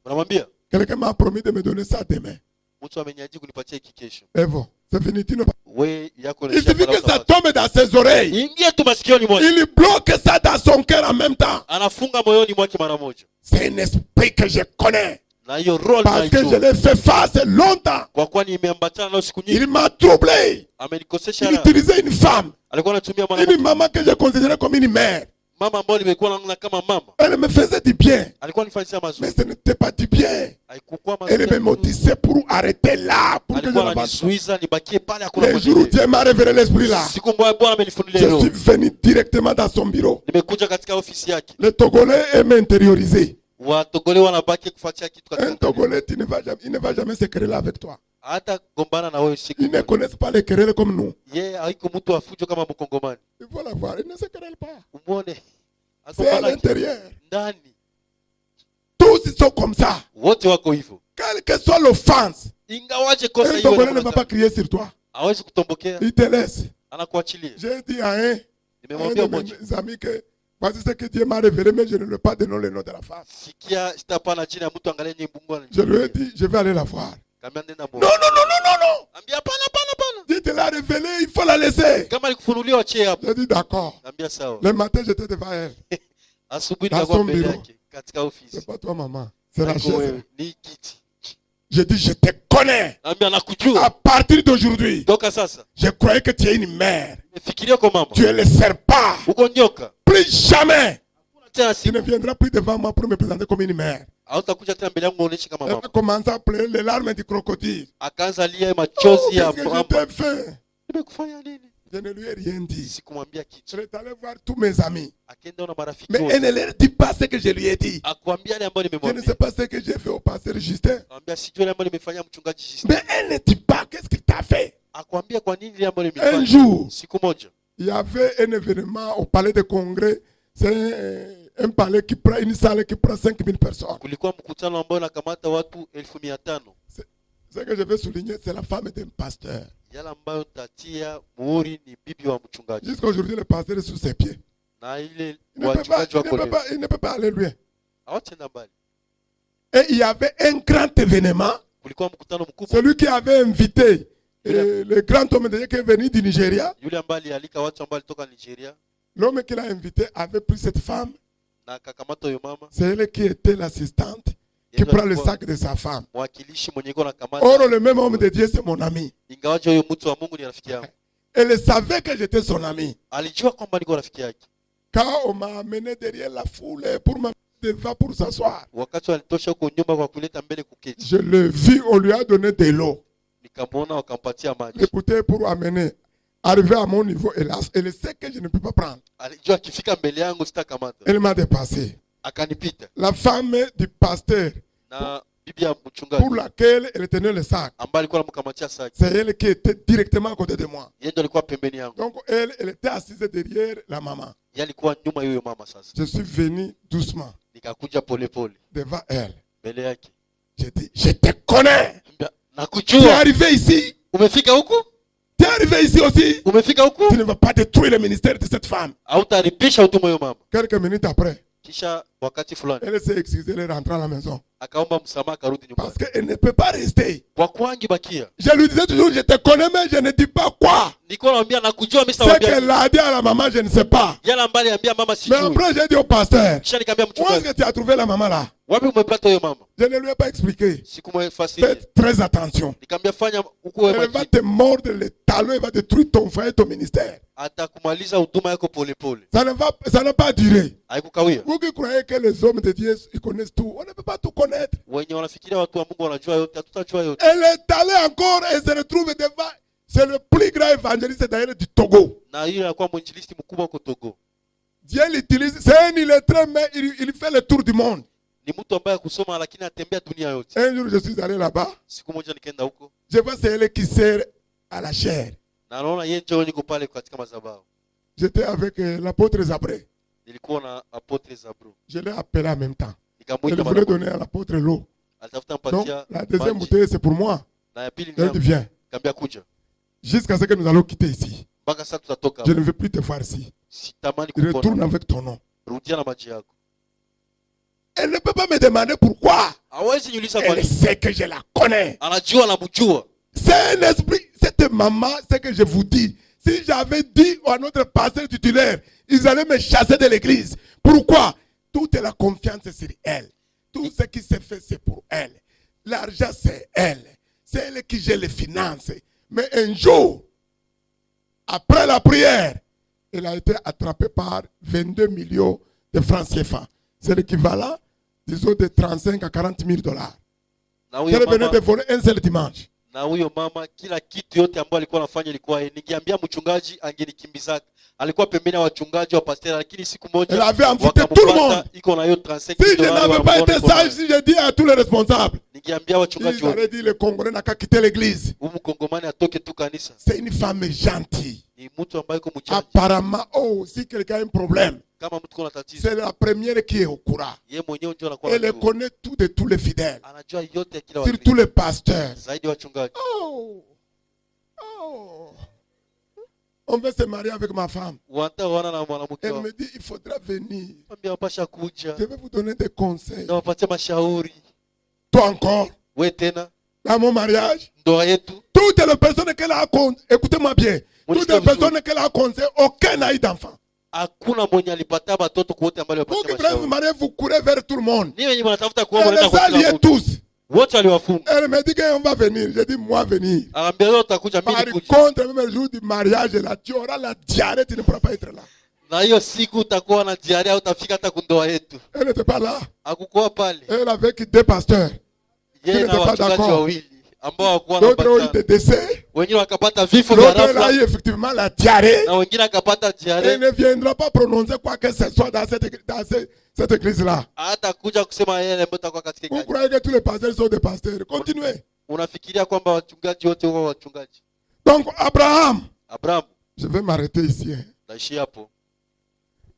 unamwambia quelqu'un m'a promis de me donner ça demain. mtu ameniahidi kunipatia hiki kesho. Et bon, c'est fini. Tu ne vas- Wewe yako Il suffit que ça tombe dans ses oreilles. ingie tu masikioni mwake. Il bloque ça dans son cœur en même temps. Anafunga moyoni mwake mara moja. C'est un esprit que je connais. Na hiyo roho Parce que je naijua. l'ai fait face longtemps. Kwa kuwa nimeambatana nayo siku nyingi. Il m'a troublé. Amenikosesha Il raha. utilisait une femme. Alikuwa anatumia mwanamke. Une maman que je considérais comme une mère. Mama ambayo nimekuwa naona kama mama. Elle me faisait du bien. Alikuwa anifanyia Mais mazuri. ce n'était pas du bien. Haikuwa Elle me mazuri. maudissait pour arrêter là. Pour que je Alikuwa n'avance. ananizuiza nibakie pale hakuna Les jours où Dieu m'a révélé l'esprit là, siku ambayo Bwana amenifunulia je leo. suis venu directement dans son bureau. Nimekuja katika ofisi yake. Le Togolais aime intérioriser. Watogole wanabaki kufuatia kitu Un katika. Togolais, il ne va jamais se quereller avec toi. Hata gombana na wewe siku. Ils ne connaissent pas les querelles comme nous. Yeye haiko mtu afujo kama mkongomani. Il faut la voir. Ils ne se querellent pas. Umuone. C'est à Agombana l'intérieur. ndani. Tous ils sont comme ça. Wote wako hivyo. Quelle que soit l'offense, Ingawaje kosa un hiyo Togolais ne va pas crier sur toi. hawezi kutombokea, Il te laisse. anakuachilia. J'ai dit à un Nimemwambia de mmoja, mes amis que voici ce que Dieu m'a révélé, mais je ne lui ai pas donné le nom de la femme. sikia sitapana chini ya mtu angalia nye mbungwa. Je lui ai dit, je vais aller la voir. Kama nenda Non, mbona. non, non, non, non, non. Ambia hapana hapana hapana. Dieu te l'a révélé, il faut la laisser. Kama alikufunulia achie hapo. J'ai dit d'accord. Ambia sawa. Le matin, j'étais devant elle. Asubuhi Dans nikakuwa son mbele bureau. yake katika ofisi. C'est pas toi, maman. C'est la Haiko chaise. wewe, ni kiti. J'ai dit, je te connais. Ambia À nakujua. partir d'aujourd'hui, Toka sasa. je croyais que tu es une mère. Fikiria kwa mama. Tu es le serpent. Uko nyoka. Plus jamais, Tena tu ne siku. viendras plus devant moi pour me présenter comme une mère. Hautakuja tena mbele yangu uoneshe kama Elle a mama. commencé à pleurer les larmes du crocodile. Akaanza lia Oh, machozi ya qu'est-ce que je mama. t'ai fait? Nimekufanya nini? Je ne lui ai rien dit. Sikumwambia Je kitu. suis allé voir tous mes amis. Akaenda na marafiki Mais wote. elle ne leur dit pas ce que je lui ai dit. Akwambia yale ambayo Je ne nimemwambia. sais pas ce que j'ai fait au pasteur Justin. Akwambia sijui yale ambayo nimefanyia mchungaji Justin. Mais elle ne dit pas qu'est-ce qu'il t'a fait. Akwambia kwa nini yale ambayo Un nimefanya. jour, Siku moja il y avait un événement au palais de congrès. C'est un palais qui prend une salle qui prend 5000 personnes. kulikuwa mkutano ambao unakamata watu 1500. Ce que je veux souligner, c'est la femme d'un pasteur. Yale ambayo tatia muhuri ni bibi wa mchungaji. Jusqu'à aujourd'hui, le pasteur est sous ses pieds. Na ile Il ne peut pas, wachungaji wako leo. il ne peut pas aller loin. Hawatenda mbali. Et il y avait un grand événement. Kulikuwa mkutano mkubwa. Celui qui avait invité le grand homme de Dieu qui est venu du Nigeria, Yule ambaye alialika watu ambao walitoka Nigeria l'homme qui l'a invité avait pris cette femme. na akakamata huyo mama. C'est elle qui était l'assistante qui prend le sac de sa femme. Mwakilishi mwenye iko na kamata. Or, le même homme de Dieu, c'est mon ami. Ingawaje huyo mtu wa Mungu ni rafiki yangu. Elle savait que j'étais son ami. Alijua kwamba niko rafiki yake. Quand on m'a amené derrière la foule pour m'amener devant pour s'asseoir, Wakati walitosha huko nyumba kwa kuleta mbele kuketi. je l'ai vu, on lui a donné de l'eau. Nikamwona wakampatia maji. Écoutez, pour amener, arriver à mon niveau, elle sait que je ne peux pas prendre. Alijua akifika mbele yangu sitakamata. Elle m'a dépassé. Akanipita. La femme du pasteur Na bibi ya mchungaji pour laquelle elle tenait le sac, ambaye alikuwa anamkamatia saki. c'est elle qui était directement à côté de moi. Yeye ndo alikuwa pembeni yangu. Donc elle était assise derrière la maman. Yeye alikuwa nyuma yule mama sasa. Je suis venu doucement Nikakuja pole pole devant elle. mbele yake. J'ai dit, je te connais. Tu es Nakujua. arrivé ici. Umefika huku? Tu es arrivé ici aussi. Umefika huku? Tu ne vas pas détruire le ministère de cette femme. Hautaripisha utume huyo mama. Quelques minutes après, Kisha wakati fulani elle s'est excusée, elle est rentrée à la maison. akaomba msamaha akarudi nyumbani. Parce qu'elle ne peut pas rester. Kwa kwangi bakia. Je lui disais toujours, je te connais, mais je ne dis pas quoi. Nilikuwa naambia nakujua mimi Ce sitawaambia. qu'elle a dit à la maman, je ne sais pas. Yala mbali ambia mama Mais sijui. après, j'ai dit au pasteur, Kisha nikamwambia où est-ce mchungaji, que tu as trouvé la maman là? wapi umepata huyo mama? Je ne lui ai pas expliqué. Sikumfasiria. Faites très attention. Nikamwambia fanya ukuwe Elle va makini. te mordre les talons, elle va détruire ton foyer, ton ministère. Atakumaliza huduma yako pole pole. Ça n'a pas duré. Haikukawia. Vous qui croyez que les hommes de Dieu, ils connaissent tout, on ne peut pas tout connaître. Wenye wanafikiria watu wa Mungu wanajua yote, hatutajua yote. Elle est allée encore et se retrouve devant. C'est le plus grand évangéliste d'ailleurs du Togo. Na yule anakuwa mwinjilisti mkubwa huko Togo. Dieu l'utilise. C'est un illettré, mais il fait le tour du monde. Ni mtu ambaye kusoma lakini atembea dunia yote. Un jour, je suis allé là-bas. Siku moja nikaenda huko. Je vois c'est elle qui sert à la chair. Na naona yeye ndio niko pale katika madhabahu. J'étais avec l'apôtre Zabré. Nilikuwa na apotre Zabro. Je l'ai appelé en même temps. Elle Nikamuita voulait mara. donner à l'apôtre l'eau. Alitafuta Donc, mpatia. la deuxième maji. bouteille, c'est pour moi. Na ya pili Elle dit, ni viens. kambia kuja. Jusqu'à ce que nous allons quitter ici. Mpaka sasa tutatoka. Je ne veux plus te voir ici. Sitamani Retourne kukuona. avec ton nom. Rudia na maji yako. Elle ne peut pas me demander pourquoi. Hawezi niuliza kwa Elle nini. sait que je la connais. Anajua na mjua. C'est un esprit. Cette maman, c'est que je vous dis. Si j'avais dit à notre pasteur titulaire, ils allaient me chasser de l'église. Pourquoi? Toute la confiance sur elle. Tout ce qui se fait, c'est pour elle. L'argent, c'est elle. C'est elle qui gère les finances. Mais un jour, après la prière, elle a été attrapée par 22 millions de francs CFA. C'est l'équivalent, disons, de 35 à 40 000 dollars. Na Elle huyo venait mama, de voler un seul dimanche. na huyo mama kila kitu yote ambayo alikuwa anafanya ilikuwa yeye. Ningeambia mchungaji angenikimbizaka. Alikuwa pembeni ya wachungaji wa pasteur lakini siku moja Elle avait envoûté tout le monde. iko na hiyo 35 Si je dollars n'avais pas été sage, si je dis à tous les responsables, ningeambia wachungaji ils wote auraient dit le Congolais n'a qu'à quitter l'église. huyu mkongomani atoke tu kanisa. C'est une femme gentille. Ni mtu ambaye yuko mchaji. Apparemment, oh, si quelqu'un a un problème, Kama mtu kuna tatizo, c'est la première qui est au courant. yeye mwenyewe ndio anakuwa Elle anajua. connaît tout de tous les fidèles, Anajua yote ya kila surtout wakati. les pasteurs. Zaidi wachungaji. Oh, oh. On veut se marier avec ma femme. Wanta wana na mwanamke Elle wao. me dit, il faudra venir. Mwambie wapasha kuja. Je vais vous donner des conseils. Na wapatie mashauri. Toi encore, We tena dans mon mariage, ndoa yetu. toutes les personnes qu'elle a conseillées, écoutez-moi bien, toutes les personnes qu'elle a conseillées, aucun n'a eu d'enfant. Hakuna mwenye alipata watoto kwa wote ambao Vous walipatia qui voulez vous mashauri. marier, vous courez vers tout le monde. Ni wenye wanatafuta kuoa Elle wanaenda les kwa a kila liés mtu. tous. Wote waliwafunga. Elle me dit qu'on va venir. Je dis, moi venir. Anambia leo utakuja Par mimi kuja. contre, même le jour du mariage, là, tu auras la diarrhée, tu ne pourras pas être là. Na hiyo siku utakuwa na diarrhea utafika hata kundoa yetu. Elle n'était pas là. Hakukuwa pale. Elle avec deux pasteurs. Yeye Tu na n'étais pas wachungaji d'accord. wawili. ambao hawakuwa D'autres ont eu wanapata, des décès. wengine wakapata vifo vya L'autre a ghafla eu effectivement la diarrhée. na wengine akapata Et diarrhée. ne viendra pas prononcer quoi que ce soit dans cette église-là. Hata kuja kusema yeye ambaye atakuwa katika Vous kanisa. croyez que tous les pasteurs sont des pasteurs. Continuez. Unafikiria kwamba wachungaji wote wao wachungaji? Donc, Abraham, Abraham, je vais m'arrêter ici. Hein. taishi hapo.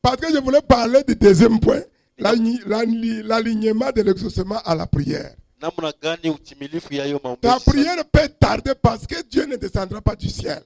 Parce que je voulais parler du deuxième point, l'alignement de l'exaucement à la prière. Namna gani utimilifu ya hiyo maombi? Ta prière peut tarder parce que Dieu ne descendra pas du ciel.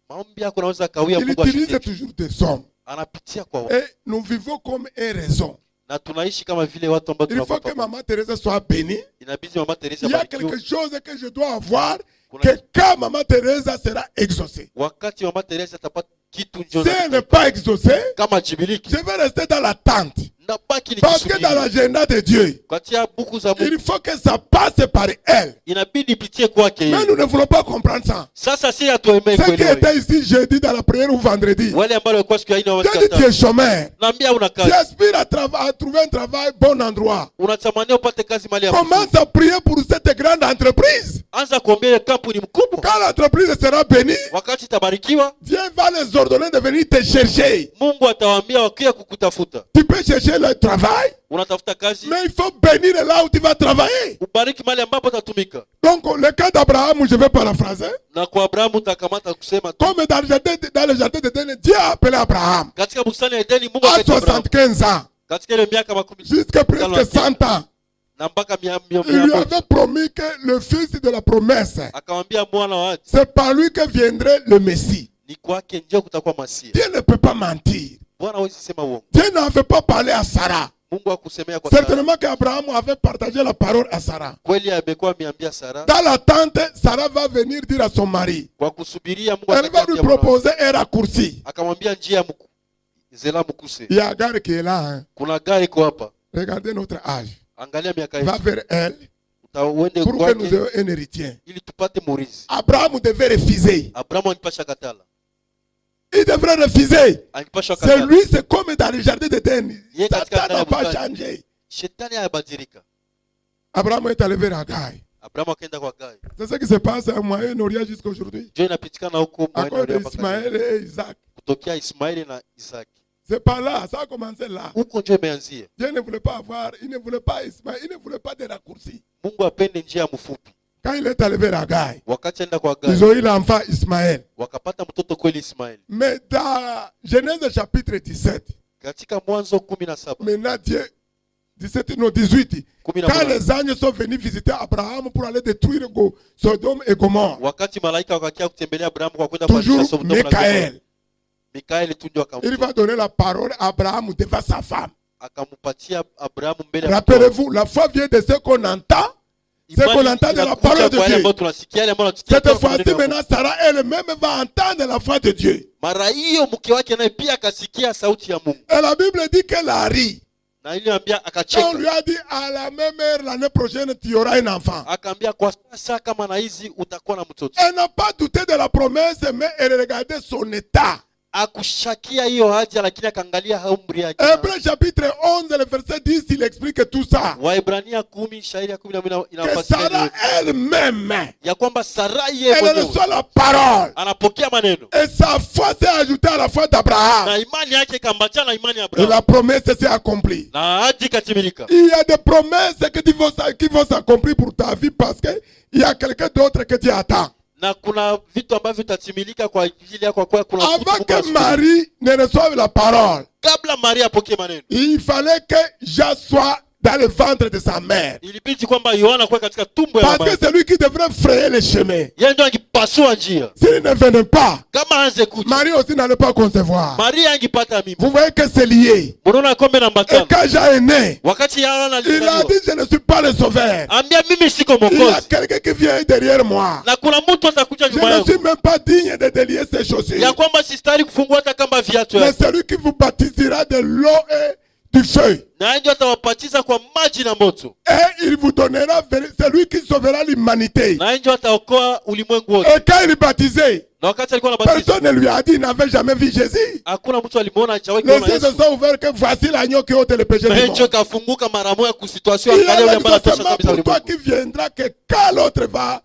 Maombi yako yanaweza kawia, Il Mungu utilise ashukie. toujours des hommes. Anapitia kwa watu. Et nous vivons comme une raison. Na tunaishi kama vile watu ambao Il faut que tunakuwa. Maman Thérèse soit bénie. Inabidi Mama Teresa Il y a abarikiwe. quelque chose que je dois avoir, que quand Maman Thérèse sera exaucée. Wakati Mama Teresa atapata kitu njoo. Si elle n'est pas exaucée, Kama jibiliki. je vais rester dans l'attente. Nabaki Parce que dans nikisubiri. l'agenda de Dieu, Katia buku za Mungu il faut que ça passe par elle. inabidi ipitie kwake Mais yeye. nous ne voulons pas comprendre ça. Sasa si hatuemei Ceux qui kuelewa. étaient ici jeudi dans la prière ou vendredi, Wale ambao walikuwa siku ya ine Dieu dit tu wasikata. es chômeur. Naambia una Tu kazi. aspires à trouver un travail bon endroit. Unatamania upate kazi mali ya Commence à prier pour cette grande entreprise. Anza kuombea ile kampuni mkubwa. Quand l'entreprise sera bénie, Wakati itabarikiwa, Dieu va les ordonner de venir te chercher. Mungu atawaambia wakia kukutafuta. Tu peux chercher le travail, Unatafuta kazi, mais il faut bénir là où tu vas travailler. ubariki mali ambapo utatumika. Donc, le cas d'Abraham, je vais paraphraser. Na kwa Abrahamu utakamata kusema tu. Comme dans le jardin d'Éden, Dieu a appelé Abraham Katika bustani ya Edeni Mungu à akaita Abrahamu. 75 ans, Katika ile miaka 10 jusqu'à presque 100 ans. na mpaka Il lui avait promis que le fils de la promesse, akamwambia mwana wa ahadi c'est par lui que viendrait le Messie. ni kwake ndio kutakuwa Masia. Dieu ne peut pas mentir. Bwana hawezi sema uongo. Dieu n'avait pas parlé à Sarah. Mungu akusemea kwa Sara. Certainement qu'Abraham avait partagé la parole à Sarah. Kweli amekuwa ameambia Sara. Dans l'attente, Sarah va venir dire à son mari. Kwa kusubiria Mungu Elle va lui atakwambia Bwana. proposer un raccourci. Akamwambia njia zela mkuse. Il y a Agar qui est là. Hein. Kuna gari iko hapa. Regardez notre âge. Angalia miaka Va yetu. vers elle Utauende pour que nous kwake ayons un héritier. ili tupate murithi. Abraham devait refuser. Abrahamu alipasha katala. Il devrait refuser. Alipasha C'est katala. lui, c'est comme dans le jardin d'Éden. Yeye katika Satan n'a pas bustani. changé. Shetani hayabadilika. Abraham est allé vers Agar. Abrahamu akaenda kwa Gai. C'est ce qui se passe à Moyen-Orient jusqu'à aujourd'hui. Ndio inapitikana huko À Moabi cause na mpaka d'Ismaël et Isaac. kutokea Ismaili na Isaki. C'est pas là, ça a commencé là. Huko ndio imeanzia. Dieu ne voulait pas avoir, il ne voulait pas Ismaël, il ne voulait pas de raccourcis. Mungu apende njia mfupi. Quand il est allé vers Agar, Wakati enda kwa ils Gai, ont eu l'enfant Ismaël. wakapata mtoto kweli Ismaili. Mais dans Genèse chapitre 17, Katika Mwanzo 17, maintenant Dieu, 17, non 18, quand 11, les anges sont venus visiter Abraham pour aller détruire Sodome et Gomorre, wakati malaika wakakia kutembelea Abrahamu kwa kwenda kuanzisha toujours Sodoma na Gomora, Michael, Mikaeli tu ndio il va donner la parole à Abraham devant sa femme. akampatia Abrahamu mbele ya mtoto. Rappelez-vous, la foi vient de ce qu'on entend, ce qu'on entend de la parole de Kwa yale ambayo Dieu. tunasikia, yale ambayo tunasikia Cette kwa fois-ci, maneno ya Mungu. maintenant, Sarah elle-même va entendre la voix de Dieu. Mara hiyo mke wake naye pia akasikia sauti ya Mungu. Et la Bible dit qu'elle a ri. Na iliambia On akacheka. lui a dit, à la même heure, l'année prochaine, tu auras un enfant. Akaambia kwa sasa kama na hizi utakuwa na mtoto. Elle n'a pas douté de la promesse, mais elle regardait son état. Akushakia hiyo haja, lakini akaangalia umri yake. Hébreux chapitre 11, le verset 10, il explique tout ça. Waebrania 10 shairi ya 12 Que inafasiri Sarah elle-même, ya kwamba Sarai yeye elle mwenyewe reçoit la parole. anapokea maneno Et sa foi s'est ajoutée à la foi d'Abraham. na imani yake ikambatana na imani ya Et Abrahamu la promesse s'est accomplie. na ahadi ikatimilika. Il y a des promesses qui vont s'accomplir pour ta vie parce qu'il y a quelqu'un d'autre que tu attends. Na kuna vitu ambavyo vitatimilika kwa ajili yako, kwa kuna mtu Avant Mungu que anasubiri. Marie ne reçoive la parole, Kabla Maria apokee maneno, il fallait que Jean soit dans le ventre de sa mère. ilibidi kwamba Yohana kwa katika tumbo ya Parce mama que c'est lui qui devrait frayer le chemin. yeye ndio angipasua njia. S'il ne venait pas, Kama anze kuja Marie aussi n'allait pas concevoir. Maria angipata mimba. Vous voyez que c'est lié. Unaona kombe namba Et 5. quand Jean est né, Wakati Yohana il a alizaliwa, dit, je ne suis pas le sauveur. ambia mimi siko Il y a mwokozi quelqu'un qui vient derrière moi. na kuna mtu atakuja Je nyuma ne yangu suis même pas digne de délier ses ya chaussures. kwamba sistahili kufungua hata kamba viatu Mais yake, c'est lui qui vous baptisera de l'eau et du feu. na yeye ndio atawapatiza kwa maji na moto, Et il vous donnera, c'est lui qui sauvera l'humanité. na yeye ndio ataokoa ulimwengu wote. Et quand il est baptisé, Na wakati alikuwa anabatiza, personne ne lui a dit, il n'avait jamais vu Jésus. hakuna mtu alimuona, hajawahi Les kuona yeux se Yesu. sont ouverts que voici l'agneau qui ôte le péché du Macho monde. kafunguka mara moja kusituasio, Il y angalia a yule ambaye anatosha l'exaucement kabisa pour toi ulimwengu. qui viendra que quand l'autre va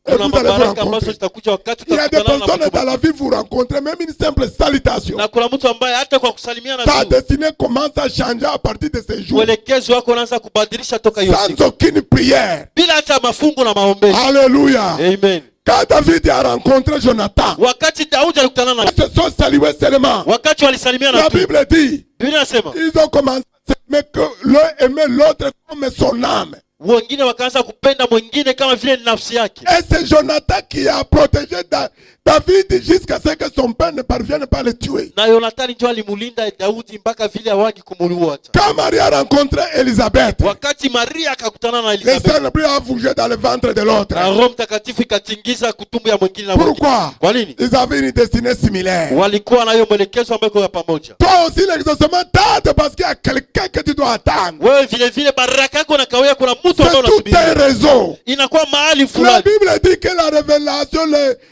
Et vous allez vous mabaraka ambazo rencontrer. zitakuja wakati Il y a des utakutana na personnes mtu dans la vie, vous rencontrez même une simple salutation. na kuna mtu ambaye hata kwa kusalimiana Ta tu destinée commence à changer à partir de ces jours. mwelekezo wako unaanza kubadilisha toka hiyo Sans siku aucune prière. bila hata mafungo na maombezi. Alléluia. Amen. Quand David a rencontré Jonathan, Wakati Daudi alikutana na ils se sont salués seulement. wakati walisalimiana La tu, Bible dit, Biblia inasema ils ont commencé à s'aimer que l'un aimait l'autre comme son âme. wengine wakaanza kupenda mwingine kama vile ni nafsi yake. Et c'est Jonathan qui a protégé David jusqu'à ce que son père ne parvienne pas à le tuer. Na Yonathani ndio alimulinda Daudi mpaka vile hawangi kumuua hata. Quand Marie a rencontré Élisabeth, Wakati Maria akakutana na le Elizabeth, Saint-Esprit a bougé dans le ventre de l'autre. na Roho Mtakatifu ikatingiza kutumbu ya mwingine na mwingine. Pourquoi? Kwa nini? Ils avaient une destinée similaire. Walikuwa na hiyo mwelekezo ambao kwa pamoja. Toi aussi, l'exaucement tarde parce qu'il y a quelqu'un que tu dois attendre. Wewe vile vile baraka yako na kawia kuna mtu ambaye C'est tout unasubiri. un réseau. Inakuwa mahali La fulani. Bible dit que la révélation,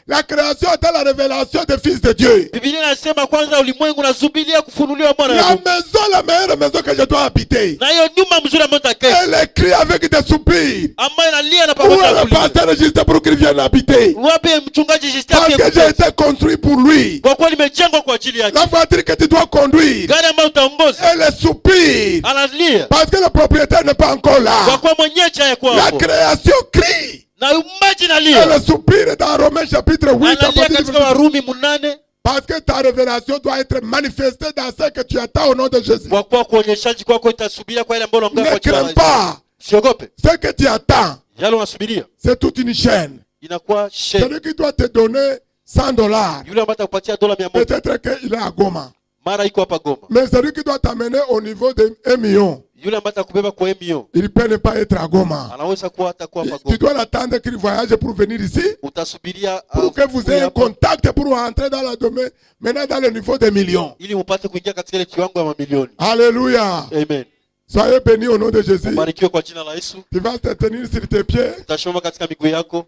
la création était la révélation des fils de Dieu. Biblia inasema kwanza ulimwengu unasubiria kufunuliwa mwana wa La Mungu. maison, la meilleure maison que je dois habiter. Na hiyo nyumba mzuri ambayo utaketi Elle écrit avec des soupirs. ambayo inalia na Où pamoja est na le kulia. pasteur juste pour qu'il vienne habiter? Wapi mchungaji Parce Justin? que j'ai été construit pour lui. Kwa kuwa limejengwa kwa ajili yake. La voiture que tu dois conduire, Gari ambayo utaongoza elle soupire. analia Parce que le propriétaire n'est pas encore kwa là. kuwa mwenyeji hayakuwa La hapo. création crie. Na maji nalia Elle soupire dans Romains chapitre 8. à analia partir du katika verset- Warumi 8, Parce que ta révélation doit être manifestée dans ce que tu attends au nom de Jésus. kwa kuwa kuonyeshaji kwako itasubiria kwa ile ambayo unaongea Ne kwa jina la crains Yesu. pas. Usiogope. Ce que tu attends, Yale unasubiria c'est toute une chaîne. inakuwa shame. Celui qui doit te donner $100, Yule ambaye atakupatia dola 100 peut-être qu'il est à Goma. mara iko hapa Goma. Mais celui qui doit t'amener au niveau de 1 million, Yule ambaye atakubeba kwa emio il peut ne pas être à Goma. anaweza kuwa hatakuwa hapa Tu Goma. dois l'attendre qu'il voyage pour venir ici, Utasubiria pour que vous ayez un contact pour entrer dans le domaine, maintenant dans le niveau des millions. ili upate kuingia katika ile kiwango ya mamilioni. Alléluia. Amen. Soyez bénis au nom de Jésus. Barikiwe kwa jina la Yesu. Tu vas te tenir sur tes pieds. Utasimama katika miguu yako.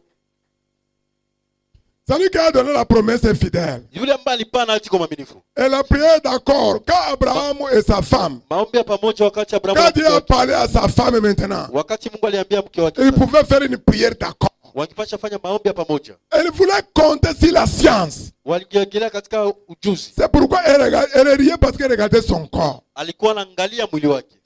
Celui qui a donné la promesse est fidèle. Yule ambaye alipana ati kwa mwaminifu. Elle a prié d'accord. Quand Abraham et sa femme, Maombi ya pamoja wakati Abrahamu quand Dieu a parlé à sa femme maintenant, wakati Mungu aliambia mke wake il pouvait faire une prière d'accord. wakipasha fanya maombi ya pamoja. Elle voulait compter sur la science. Waligegelea katika ujuzi. C'est pourquoi elle riait parce qu'elle regardait son corps. Alikuwa anaangalia mwili wake.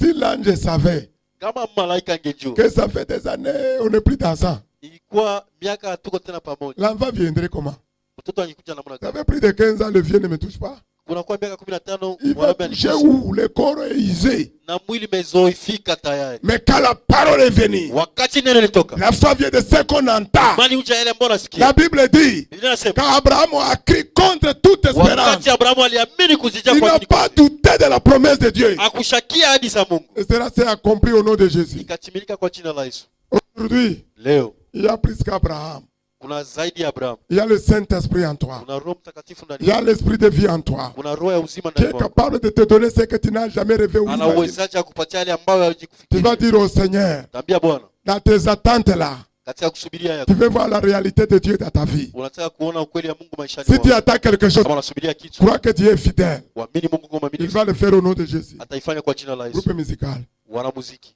Si l'ange savait Kama malaika angejua. que ça fait des années, on n'est plus dans ça, Ilikuwa miaka hatuko tena pamoja. l'enfant viendrait comment? Mtoto angekuja namna Ça gani? fait plus de 15 ans, le vieux ne me touche pas. Kunakuwa miaka 15 Il va mwanaume toucher anikusa. où? Le corps est usé. Na mwili mezoifika tayari. Mais quand la parole est venue, Wakati neno litoka. la foi vient de ce qu'on entend. Mani uja yale ambayo La nasikia. Bible dit, Biblia inasema quand Abraham a crié contre toute espérance, wakati Abrahamu aliamini kuzijia il kwa n'a dini. pas douté de la promesse de Dieu. Akushakia hadi za Mungu. Et cela s'est accompli au nom de Jésus. Ikatimilika kwa jina la Yesu. Aujourd'hui, Leo il y a plus qu'Abraham. kuna zaidi ya Abrahamu. Il y a le Saint-Esprit en toi. Kuna Roho Mtakatifu ndani Il y a yako. l'Esprit de vie en toi. Kuna roho ya uzima Qui ndani est yako. capable de te donner ce que tu n'as jamais rêvé ou Ana imaginé. uwezaji wa kupatia yale ambayo hawaji Tu kufikiria. vas dire au Seigneur, Tambia Bwana, dans tes attentes là, katika kusubiria tu yako. veux voir la réalité de Dieu dans ta vie. Unataka kuona ukweli ya Mungu maishani Si tu mwako. attends quelque chose, Kama unasubiria kitu, crois que Dieu est fidèle. uamini Mungu kwa Il mwaminifu. va le faire au nom de Jésus. Ataifanya kwa jina la Yesu. Groupe musical. Wanamuziki.